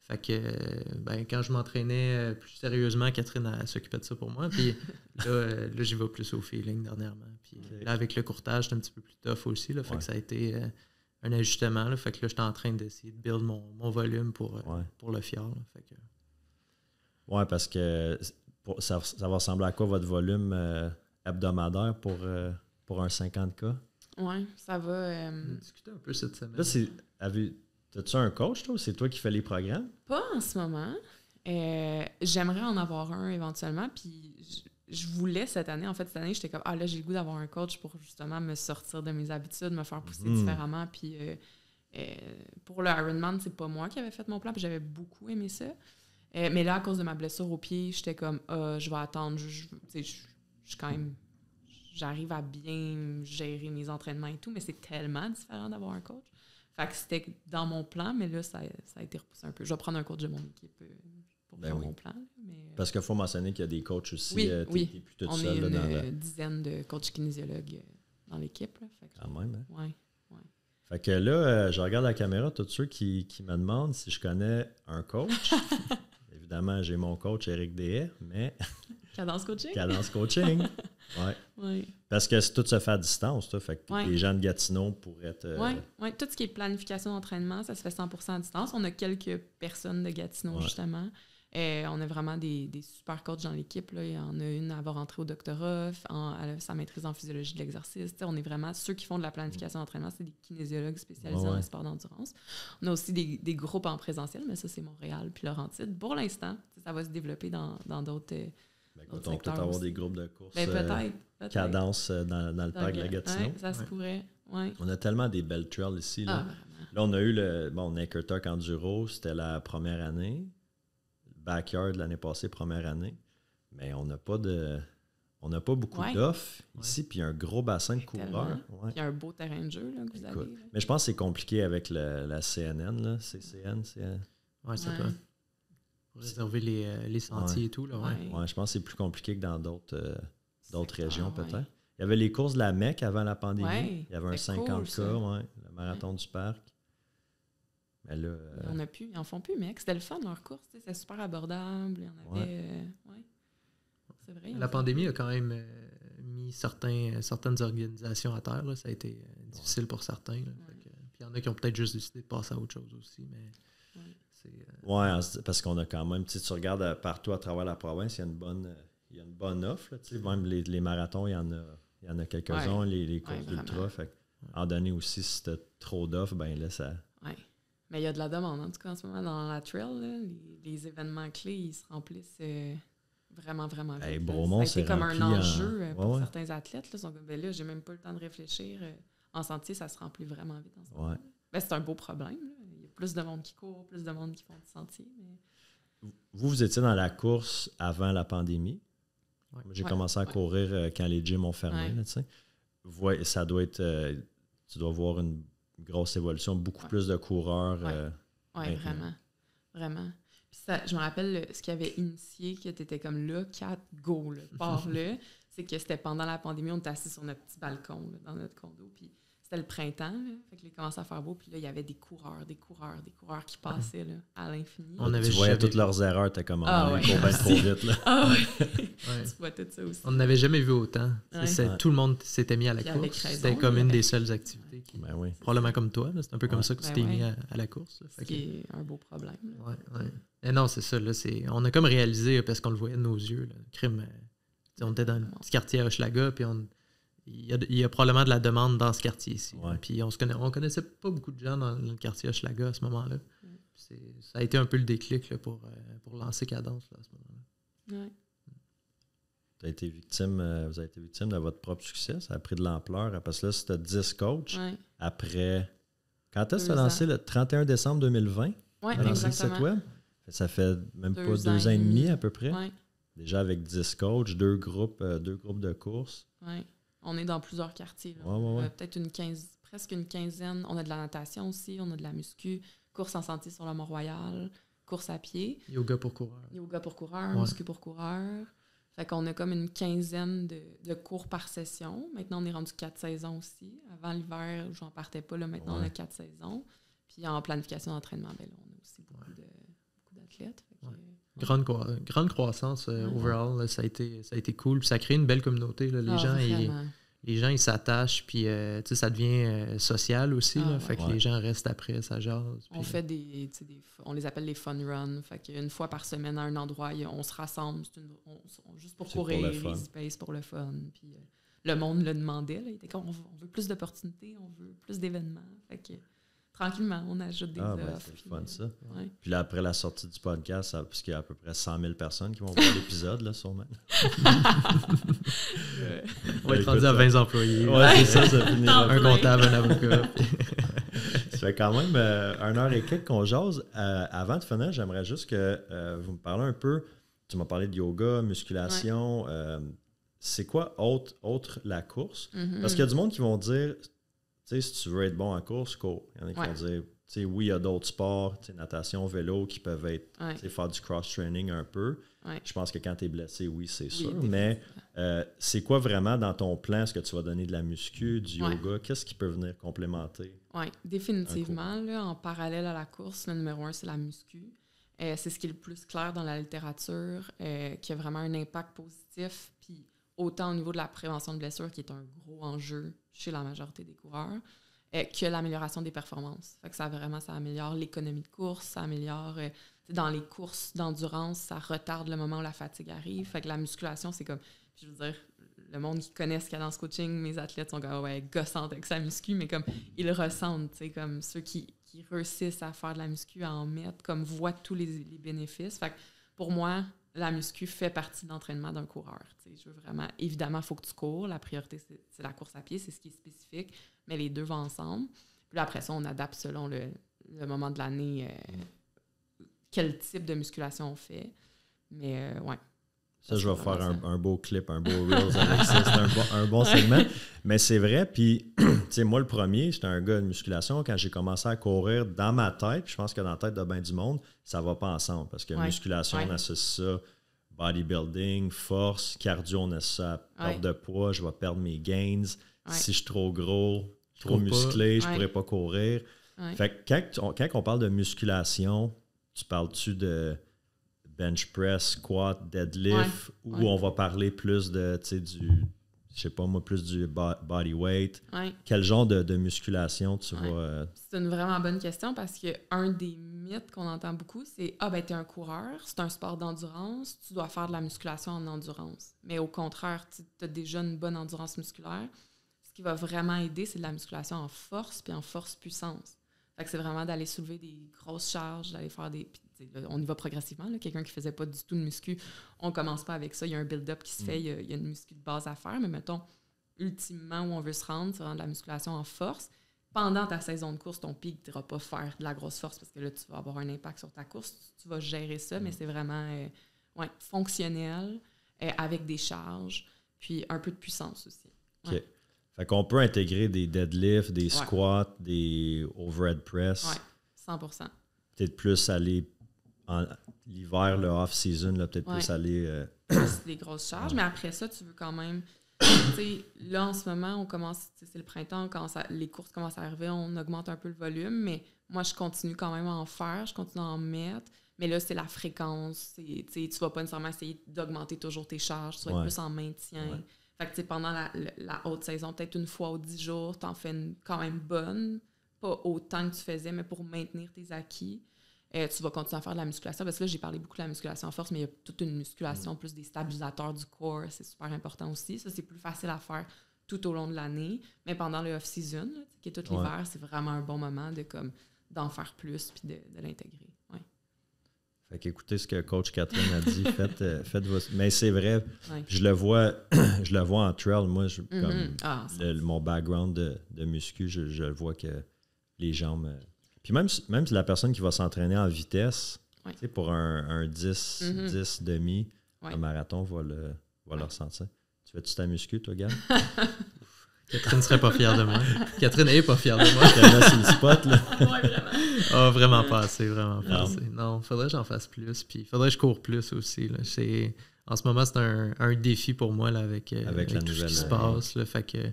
Fait que quand je m'entraînais plus sérieusement, Catherine elle s'occupait de ça pour moi. Puis là j'y vais plus au feeling dernièrement. Puis là, avec le courtage, c'est un petit peu plus tough aussi. Là, fait que ça a été un ajustement. Là, fait que là, j'étais en train d'essayer de build mon volume pour le fjord. Là, fait que... Ouais, parce que ça va ressembler à quoi votre volume hebdomadaire pour un 50K? Oui, ça va. On a discuté un peu cette semaine. Là, as-tu un coach, toi, ou c'est toi qui fais les programmes? Pas en ce moment. J'aimerais en avoir un éventuellement. Puis je voulais cette année. En fait, cette année, j'étais comme, là, j'ai le goût d'avoir un coach pour justement me sortir de mes habitudes, me faire pousser différemment. Puis pour le Ironman, c'est pas moi qui avais fait mon plan. Puis j'avais beaucoup aimé ça. Mais là, à cause de ma blessure au pied, j'étais comme, je vais attendre. Je quand même. J'arrive à bien gérer mes entraînements et tout, mais c'est tellement différent d'avoir un coach. Fait que c'était dans mon plan, mais là, ça a été repoussé un peu. Je vais prendre un coach de mon équipe pour faire mon plan. Mais, parce qu'il faut mentionner qu'il y a des coachs aussi. Oui, t'es plus toute seule. On est une dizaine de coachs kinésiologues dans l'équipe. Là. Fait que, quand même, hein? Oui. Fait que là, je regarde la caméra, tous ceux qui me demandent si je connais un coach. Évidemment, j'ai mon coach Éric Deshaies, mais... Cadence Coaching? Cadence Coaching, oui. Parce que tout se fait à distance, toi, fait que les gens de Gatineau pourraient être... Oui, tout ce qui est planification d'entraînement, ça se fait 100% à distance. On a quelques personnes de Gatineau, justement. On a vraiment des super coachs dans l'équipe. Là. Il y en a une à avoir rentré au doctorat, elle a sa maîtrise en physiologie de l'exercice. On est vraiment... Ceux qui font de la planification d'entraînement, c'est des kinésiologues spécialisés dans le sport d'endurance. On a aussi des groupes en présentiel, mais ça, c'est Montréal puis Laurentides. Pour l'instant, ça va se développer dans d'autres... on peut peut-être avoir des groupes de course. Peut-être. Cadence dans le parc de la Gatineau. Oui, ça se pourrait. Ouais. On a tellement des belles trails ici. Là, là on a eu le Naked Talk Enduro, c'était la première année. Backyard l'année passée, première année. Mais on n'a pas beaucoup d'offres ici, puis un gros bassin de coureurs. Il y a un beau terrain de jeu là, que vous avez. Là. Mais je pense que c'est compliqué avec la CNN, là. CCN. Oui, c'est ça. Pour réserver les sentiers et tout. Là, je pense que c'est plus compliqué que dans d'autres régions, peut-être. Il y avait les courses de la Mecque avant la pandémie. Il y avait un 50K, le marathon du parc. Mais là, ils en font plus, mec. C'était le fun, leur course. C'était super abordable. Il y en avait... C'est vrai. La pandémie a quand même mis certaines organisations à terre. Là. Ça a été difficile pour certains. Là. Puis il y en a qui ont peut-être juste décidé de passer à autre chose aussi. Mais parce qu'on a quand même... Tu regardes partout à travers la province, il y a une bonne offre. Là, même les marathons, il y en a quelques-uns. Les courses d'ultra. En donné aussi, si c'était trop d'offres, ben là, ça... Mais il y a de la demande, en tout cas, en ce moment, dans la trail. Là, les événements clés, ils se remplissent vraiment, vraiment vite. Bromont, c'est comme un enjeu pour certains athlètes. Là, ils sont comme, là, j'ai même pas le temps de réfléchir. En sentier, ça se remplit vraiment vite en ce moment. C'est un beau problème. Là. Il y a plus de monde qui court, plus de monde qui font du sentier. Mais... Vous étiez dans la course avant la pandémie. J'ai commencé à courir quand les gyms ont fermé. Là, ça doit être... tu dois voir une grosse évolution, beaucoup plus de coureurs. Oui, vraiment. Puis ça, je me rappelle ce qui avait initié, que tu étais comme là, 4 go, là, pars là. C'est que c'était pendant la pandémie, on était assis sur notre petit balcon là, dans notre condo. Puis c'était le printemps, là, fait que il commençait à faire beau. Puis là, il y avait des coureurs qui passaient là, à l'infini. Tu voyais toutes leurs erreurs, t'es comme ils courent bien trop vite. Là. Tu vois tout ça aussi. On n'avait jamais vu autant. Tout le monde s'était mis à la course. C'était comme une des seules activités. Probablement comme toi. C'est un peu comme ça que tu t'es mis à la course. Ce qui est un beau problème. Et non, c'est ça. Là, on a comme réalisé, parce qu'on le voyait de nos yeux, là, crime. On était dans le petit quartier à Hochelaga, puis il y a probablement de la demande dans ce quartier ici. Puis on connaissait pas beaucoup de gens dans le quartier Hochelaga à ce moment-là. Ça a été un peu le déclic là, pour lancer Cadence là, à ce moment-là. Vous avez été victime de votre propre succès. Ça a pris de l'ampleur. Parce que là, c'était 10 coachs. Après... Quand est-ce que tu as lancé le 31 décembre 2020? Oui, exactement. Le site web? Ça fait même pas 2 ans et demi à peu près. Déjà avec 10 coachs, 2 groupes de course. Oui. On est dans plusieurs quartiers. Peut-être presque une quinzaine. On a de la natation aussi, on a de la muscu, course en sentier sur le Mont-Royal, course à pied. Yoga pour coureurs. Muscu pour coureurs. Fait qu'on a comme une quinzaine de cours par session. Maintenant, on est rendu 4 saisons aussi. Avant l'hiver, j'en partais pas. Là, maintenant, on a 4 saisons. Puis en planification d'entraînement, là, on a aussi beaucoup athlètes. Grande croissance overall, là, ça a été cool. Puis ça crée une belle communauté. Là. Les gens, ils s'attachent, puis ça devient social aussi. Là, fait que les gens restent après, ça jase. On fait on les appelle les fun runs. Fait qu'une fois par semaine, à un endroit, on se rassemble juste pour courir, les spaces pour le fun. Puis le monde le demandait. Là, il était comme, on veut plus d'opportunités, on veut plus d'événements. Fait que tranquillement, on ajoute des offres. C'est fun, ça. Ouais. Puis là, après la sortie du podcast, parce qu'il y a à peu près 100 000 personnes qui vont voir l'épisode, là, sûrement. On va être rendu à 20 employés. Ouais, c'est ça finit. Un comptable, un avocat. Ça fait quand même 1 heure et quelques qu'on jase. Avant de finir, j'aimerais juste que vous me parlez un peu. Tu m'as parlé de yoga, musculation. C'est quoi autre la course? Parce qu'il y a du monde qui vont dire, tu sais, si tu veux être bon en course, cours. Il y en a qui vont dire, tu sais, oui, il y a d'autres sports, natation, vélo, qui peuvent être, faire du cross-training un peu. Je pense que quand tu es blessé, oui, c'est sûr. Mais c'est quoi vraiment dans ton plan? Est-ce que tu vas donner de la muscu, du yoga? Qu'est-ce qui peut venir complémenter? Oui, définitivement. Là, en parallèle à la course, le numéro 1, c'est la muscu. C'est ce qui est le plus clair dans la littérature, qui a vraiment un impact positif. Puis autant au niveau de la prévention de blessures, qui est un gros enjeu chez la majorité des coureurs, que l'amélioration des performances. Fait que ça améliore l'économie de course, ça améliore... dans les courses d'endurance, ça retarde le moment où la fatigue arrive. Fait que la musculation, c'est comme... Je veux dire, le monde qui connaît ce cadence coaching, mes athlètes sont comme gossantes avec sa muscu, mais comme ils le ressentent, tu sais, comme ceux qui réussissent à faire de la muscu, à en mettre, comme voient tous les bénéfices. Fait que pour moi, la muscu fait partie de l'entraînement d'un coureur. Tu sais, je veux vraiment... Évidemment, il faut que tu cours. La priorité, c'est la course à pied, c'est ce qui est spécifique, mais les deux vont ensemble. Puis là, après ça, on adapte selon le moment de l'année quel type de musculation on fait. Mais ouais. Ça, je vais faire un beau clip, un beau Reels avec ça. C'est un bon segment. Mais c'est vrai. Puis, tu sais, moi, le premier, j'étais un gars de musculation. Quand j'ai commencé à courir dans ma tête, puis je pense que dans la tête de bien du monde, ça va pas ensemble. Parce que musculation, on associe ça bodybuilding, force, cardio, on associe ça à perte de poids, je vais perdre mes gains. Si je suis trop gros, trop musclé, je pourrais pas courir. Fait que quand on parle de musculation, tu parles-tu de bench press, squat, deadlift, ou on va parler plus de, tu sais, je sais pas moi, plus du body weight? Quel genre de musculation tu vas... C'est une vraiment bonne question parce qu'un des mythes qu'on entend beaucoup, c'est « Ah, ben t'es un coureur, c'est un sport d'endurance, tu dois faire de la musculation en endurance. » Mais au contraire, tu as déjà une bonne endurance musculaire. Ce qui va vraiment aider, c'est de la musculation en force puis en force-puissance. Fait que c'est vraiment d'aller soulever des grosses charges, d'aller faire des... On y va progressivement. Là. Quelqu'un qui ne faisait pas du tout de muscu, on ne commence pas avec ça. Il y a un build-up qui se fait, il y a une muscu de base à faire. Mais mettons, ultimement, où on veut se rendre, c'est vraiment de la musculation en force. Pendant ta saison de course, ton pic, tu n'iras pas faire de la grosse force parce que là, tu vas avoir un impact sur ta course. Tu vas gérer ça, mais c'est vraiment fonctionnel, avec des charges, puis un peu de puissance aussi. OK. Fait qu'on peut intégrer des deadlifts, des squats, des overhead press. Oui, 100%. Peut-être plus aller en l'hiver, le off-season, peut-être plus aller... C'est des grosses charges, mais après ça, tu veux quand même... là, en ce moment, on commence... C'est le printemps, les courses commencent à arriver, on augmente un peu le volume, mais moi, je continue quand même à en faire, je continue à en mettre. Mais là, c'est la fréquence. Tu ne vas pas nécessairement essayer d'augmenter toujours tes charges, tu vas être plus en maintien. Fait que pendant la haute saison, peut-être une fois ou 10 jours, tu en fais une quand même bonne. Pas autant que tu faisais, mais pour maintenir tes acquis. Tu vas continuer à faire de la musculation. Parce que là, j'ai parlé beaucoup de la musculation en force, mais il y a toute une musculation, plus des stabilisateurs du corps. C'est super important aussi. Ça, c'est plus facile à faire tout au long de l'année. Mais pendant le off-season, qui est tout l'hiver, c'est vraiment un bon moment d'en faire plus puis de l'intégrer. Ouais. Fait qu'écoutez ce que coach Catherine a dit, faites vos... Mais c'est vrai, je le vois en trail. Moi, mon background de muscu, je vois que les jambes... Puis même si la personne qui va s'entraîner en vitesse, pour un 10 demi, un marathon va le ressentir. Tu fais-tu ta muscu, toi, Gab? Catherine serait pas fière de moi. Catherine est pas fière de moi. Elle est sur le spot, là. Oui, vraiment. Ah, vraiment pas assez, vraiment pas assez. Non, faudrait que j'en fasse plus. Puis faudrait que je cours plus aussi. Là. En ce moment, c'est un défi pour moi là, avec la tout nouvelle, ce qui se passe. Là, fait que,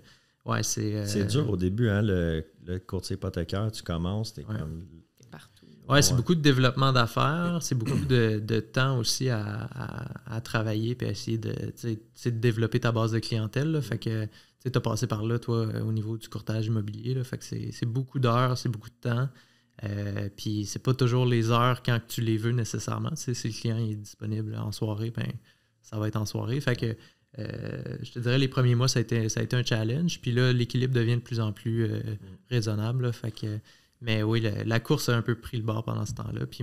c'est dur au début, hein, le courtier hypothécaire, tu commences, t'es comme... partout. Ouais, c'est beaucoup de développement d'affaires, c'est beaucoup de temps aussi à travailler puis à essayer de développer ta base de clientèle. Là. Fait que tu as passé par là, toi, au niveau du courtage immobilier. Là. Fait que c'est beaucoup d'heures, c'est beaucoup de temps. Puis c'est pas toujours les heures quand tu les veux nécessairement. Si le client est disponible en soirée, ben ça va être en soirée. Fait que je te dirais les premiers mois, ça a été un challenge. Puis là, l'équilibre devient de plus en plus raisonnable. Là. Fait que, mais oui, la course a un peu pris le bord pendant ce temps-là. Puis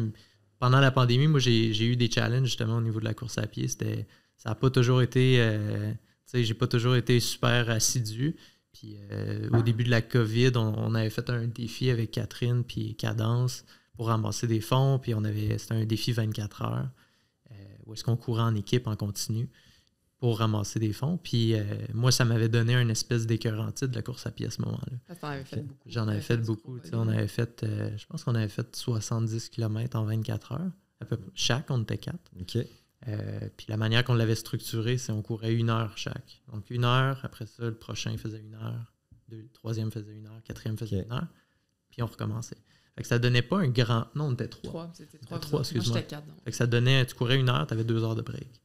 pendant la pandémie, moi, j'ai eu des challenges justement au niveau de la course à pied. Ça n'a pas toujours été... j'ai pas toujours été super assidu. Puis au début de la COVID, on avait fait un défi avec Catherine puis Cadence pour ramasser des fonds. Puis c'était un défi 24 heures où est-ce qu'on courait en équipe en continu pour ramasser des fonds. Puis moi, ça m'avait donné une espèce d'écœurant titre de la course à pied à ce moment-là. T'en avais fait beaucoup. J'en avais fait beaucoup. On avait fait, je pense qu'on avait fait 70 km en 24 heures. À peu près. Chaque, on était 4. OK. Puis la manière qu'on l'avait structuré, c'est qu'on courait 1 heure chaque. Donc 1 heure, après ça, le prochain faisait 1 heure, le troisième faisait 1 heure, quatrième faisait 1 heure, puis on recommençait. Fait que ça donnait pas un grand... Non, on était 3. C'était 3, excuse-moi. Moi, j'étais 4. Fait que ça donnait... Tu courais 1 heure, tu avais 2 heures de break.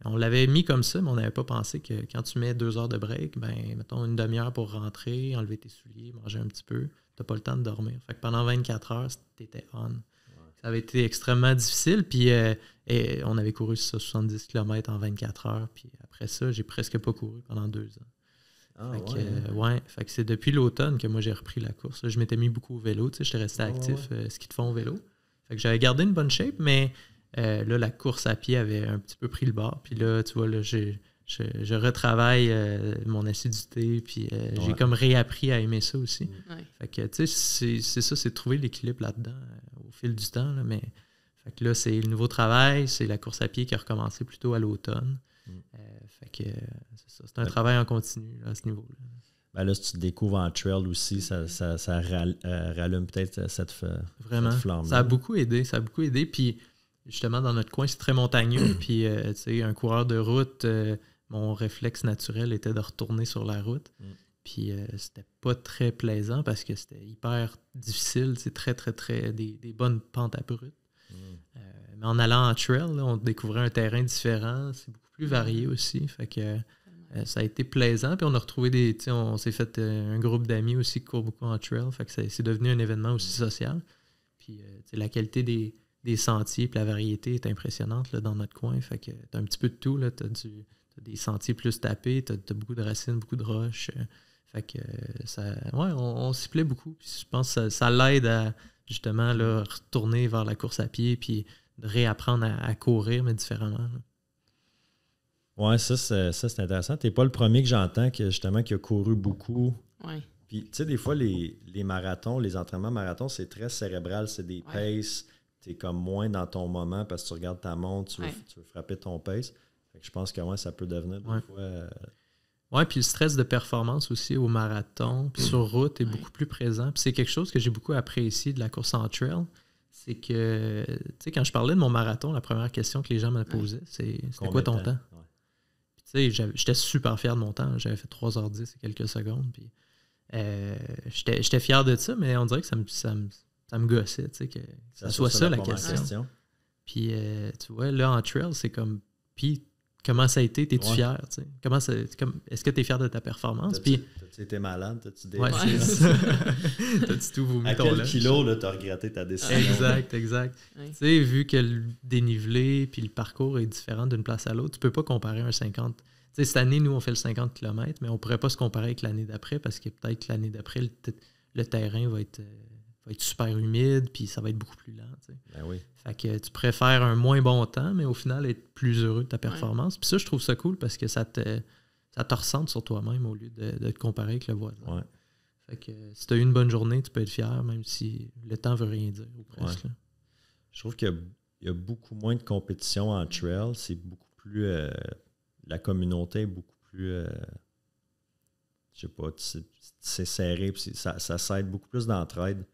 On l'avait mis comme ça, mais on n'avait pas pensé que quand tu mets 2 heures de break, ben mettons une demi-heure pour rentrer, enlever tes souliers, manger un petit peu, t'as pas le temps de dormir. Fait que pendant 24 heures, t'étais on. Ça avait été extrêmement difficile, puis et on avait couru 70 km en 24 heures, puis après ça, j'ai presque pas couru pendant 2 ans. Fait que c'est depuis l'automne que moi j'ai repris la course. Je m'étais mis beaucoup au vélo, j'étais resté actif, ski de fond au vélo. Fait que j'avais gardé une bonne shape, mais là, la course à pied avait un petit peu pris le bord. Puis là, tu vois, là, je retravaille mon assiduité, puis j'ai comme réappris à aimer ça aussi. Fait que, tu sais, c'est ça, c'est de trouver l'équilibre là-dedans au fil du temps. Là, mais fait que là, c'est le nouveau travail, c'est la course à pied qui a recommencé plutôt à l'automne. Fait que c'est ça, c'est un travail en continu là, à ce niveau-là. Ben là, si tu te découvres en trail aussi, ça rallume peut-être cette flamme. Ça a beaucoup aidé, Puis justement, dans notre coin, c'est très montagneux. Puis, tu sais, un coureur de route, mon réflexe naturel était de retourner sur la route. Puis, c'était pas très plaisant parce que c'était hyper difficile. C'est très, très, très... des bonnes pentes abruptes. Mais en allant en trail, là, on découvrait un terrain différent. C'est beaucoup plus varié aussi. Fait que ça a été plaisant. Puis, on a retrouvé des... Tu sais, on s'est fait un groupe d'amis aussi qui courent beaucoup en trail. Fait que c'est devenu un événement aussi social. Puis, tu sais, la qualité des sentiers, puis la variété est impressionnante là, dans notre coin. Fait que t'as un petit peu de tout. T'as des sentiers plus tapés, t'as beaucoup de racines, beaucoup de roches. Fait que on s'y plaît beaucoup. Puis je pense que ça l'aide à justement là, retourner vers la course à pied puis de réapprendre à courir, mais différemment. Là. Ouais, ça c'est intéressant. T'es pas le premier que j'entends qui a couru beaucoup. Ouais. Puis tu sais, des fois, les marathons, les entraînements marathons, c'est très cérébral, c'est des paces. Tu es comme moins dans ton moment parce que tu regardes ta montre, tu veux frapper ton pace. Fait que je pense que ça peut devenir des fois... Oui, puis le stress de performance aussi au marathon, puis sur route est beaucoup plus présent. Puis c'est quelque chose que j'ai beaucoup apprécié de la course en trail. C'est que, tu sais, quand je parlais de mon marathon, la première question que les gens me posaient, c'était quoi ton temps? Puis tu sais, j'étais super fier de mon temps. J'avais fait 3h10 et quelques secondes. Puis j'étais fier de ça, mais on dirait que ça me gossait, tu sais, que ça soit ça la question. Puis, tu vois, là, en trail, c'est comme... Puis, comment ça a été? T'es-tu fier? Tu sais? Est-ce que tu es fier de ta performance? T'as-tu été malade? T'as-tu des... T'as-tu tout vomi ton lunch? À quel kilo, là, t'as regretté ta décision? Exact. Tu sais, vu que le dénivelé puis le parcours est différent d'une place à l'autre, tu peux pas comparer un 50... Tu sais, cette année, nous, on fait le 50 km, mais on pourrait pas se comparer avec l'année d'après parce que peut-être que l'année d'après, le terrain va être super humide, puis ça va être beaucoup plus lent. Tu sais. Ben oui. Fait que tu préfères un moins bon temps, mais au final, être plus heureux de ta performance. Puis ça, je trouve ça cool parce que ça te ressente sur toi-même au lieu de te comparer avec le voisin. Ouais. Fait que si tu as eu une bonne journée, tu peux être fier, même si le temps veut rien dire, ou presque. Ouais. Je trouve qu'il y a beaucoup moins de compétition en trail. C'est beaucoup plus... la communauté est beaucoup plus... je sais pas, c'est serré. Puis ça s'aide beaucoup plus d'entraide.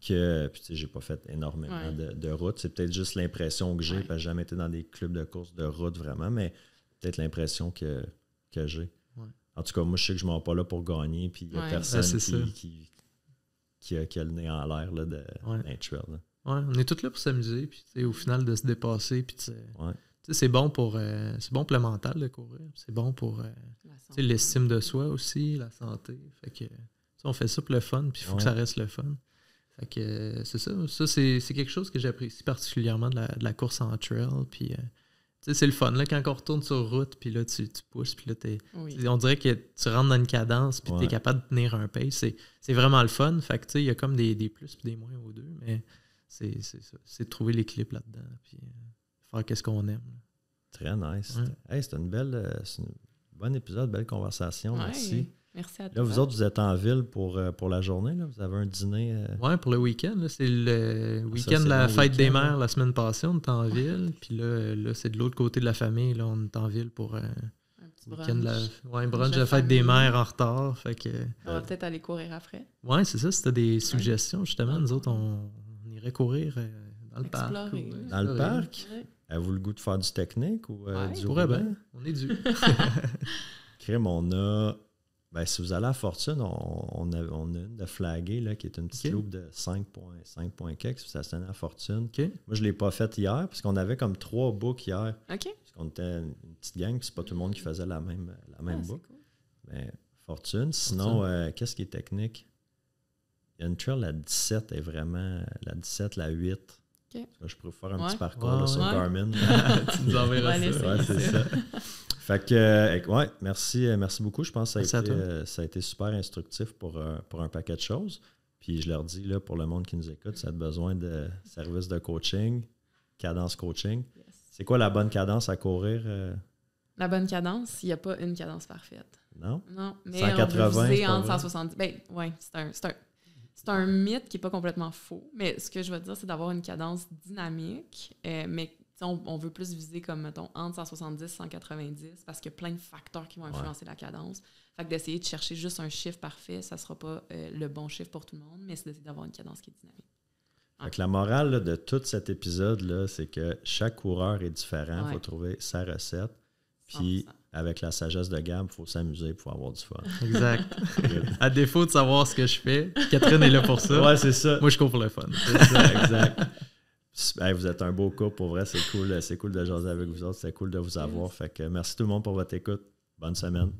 Que, puis tu sais, j'ai pas fait énormément de route. C'est peut-être juste l'impression que j'ai, parce que j'ai jamais été dans des clubs de course de route vraiment, mais peut-être l'impression que j'ai. Ouais. En tout cas, moi, je sais que je ne m'en vais pas là pour gagner, puis il n'y a personne qui a le nez en l'air là, d'un trail. Ouais, on est tous là pour s'amuser, puis au final de se dépasser, puis c'est bon pour le mental de courir, c'est bon pour l'estime de soi aussi, la santé. Fait que on fait ça pour le fun, puis il faut que ça reste le fun. Fait que c'est ça. Ça, c'est quelque chose que j'apprécie particulièrement de la course en trail, puis c'est le fun, là, quand on retourne sur route, puis là, tu pousses, puis là, on dirait que tu rentres dans une cadence, puis tu es capable de tenir un pace. C'est vraiment le fun. Fait que, il y a comme des plus et des moins aux deux, mais c'est ça. C'est de trouver l'équilibre là-dedans, puis faire qu'est-ce qu'on aime. Très nice. Hey, c'était un bon épisode, belle conversation. Merci. Merci à toi. Là, vous autres, vous êtes en ville pour la journée. Là. Vous avez un dîner. Oui, pour le week-end. Là, c'est le week-end de la fête des mères la semaine passée. On est en ville. Puis là, c'est de l'autre côté de la famille. Là, on est en ville pour un petit week-end brunch de la fête des mères en retard. Fait que, on va peut-être aller courir après. Oui, c'est ça. C'était des suggestions, justement. Nous autres, on irait courir dans le parc. Dans le parc? Avez-vous le goût de faire du technique ou du pourrait bien. On est dû. Crème, on a... Ben, si vous allez à Fortune, on a une de flaguée là, qui est une petite loupe de 5.5 points quelque, ça se tenait à Fortune. Moi, je ne l'ai pas faite hier, parce qu'on avait comme 3 books hier. Parce qu'on était une petite gang, puis c'est pas tout le monde qui faisait la même book. Cool. Mais Fortune. Sinon, qu'est-ce qui est technique? Il y a une trail, la 17 est vraiment... La 17, la 8. Je pourrais faire un petit parcours sur Garmin. Tu nous enverras ça. C'est ça. Fait que, merci beaucoup. Je pense que ça a été super instructif pour un paquet de choses. Puis je leur dis, là, pour le monde qui nous écoute, ça a besoin de services de coaching, cadence coaching. Yes. C'est quoi la bonne cadence à courir? La bonne cadence, il n'y a pas une cadence parfaite. Non? Non, mais 180, on veut viser entre 170. Ben, oui, c'est un mythe qui n'est pas complètement faux. Mais ce que je veux dire, c'est d'avoir une cadence dynamique, mais on veut plus viser comme, mettons, entre 170 et 190 parce qu'il y a plein de facteurs qui vont influencer la cadence. Fait que d'essayer de chercher juste un chiffre parfait, ça ne sera pas le bon chiffre pour tout le monde, mais c'est d'essayer d'avoir une cadence qui est dynamique. Fait que la morale là, de tout cet épisode-là, c'est que chaque coureur est différent. Il faut trouver sa recette. Puis, 100%. Avec la sagesse de Gab, il faut s'amuser pour avoir du fun. Exact. À défaut de savoir ce que je fais, Catherine est là pour ça. Ouais, c'est ça. Moi, je cours pour le fun. C'est ça, exact. Hey, vous êtes un beau couple, pour vrai, c'est cool de jaser avec vous autres, c'est cool de vous avoir. Fait que merci tout le monde pour votre écoute. Bonne semaine.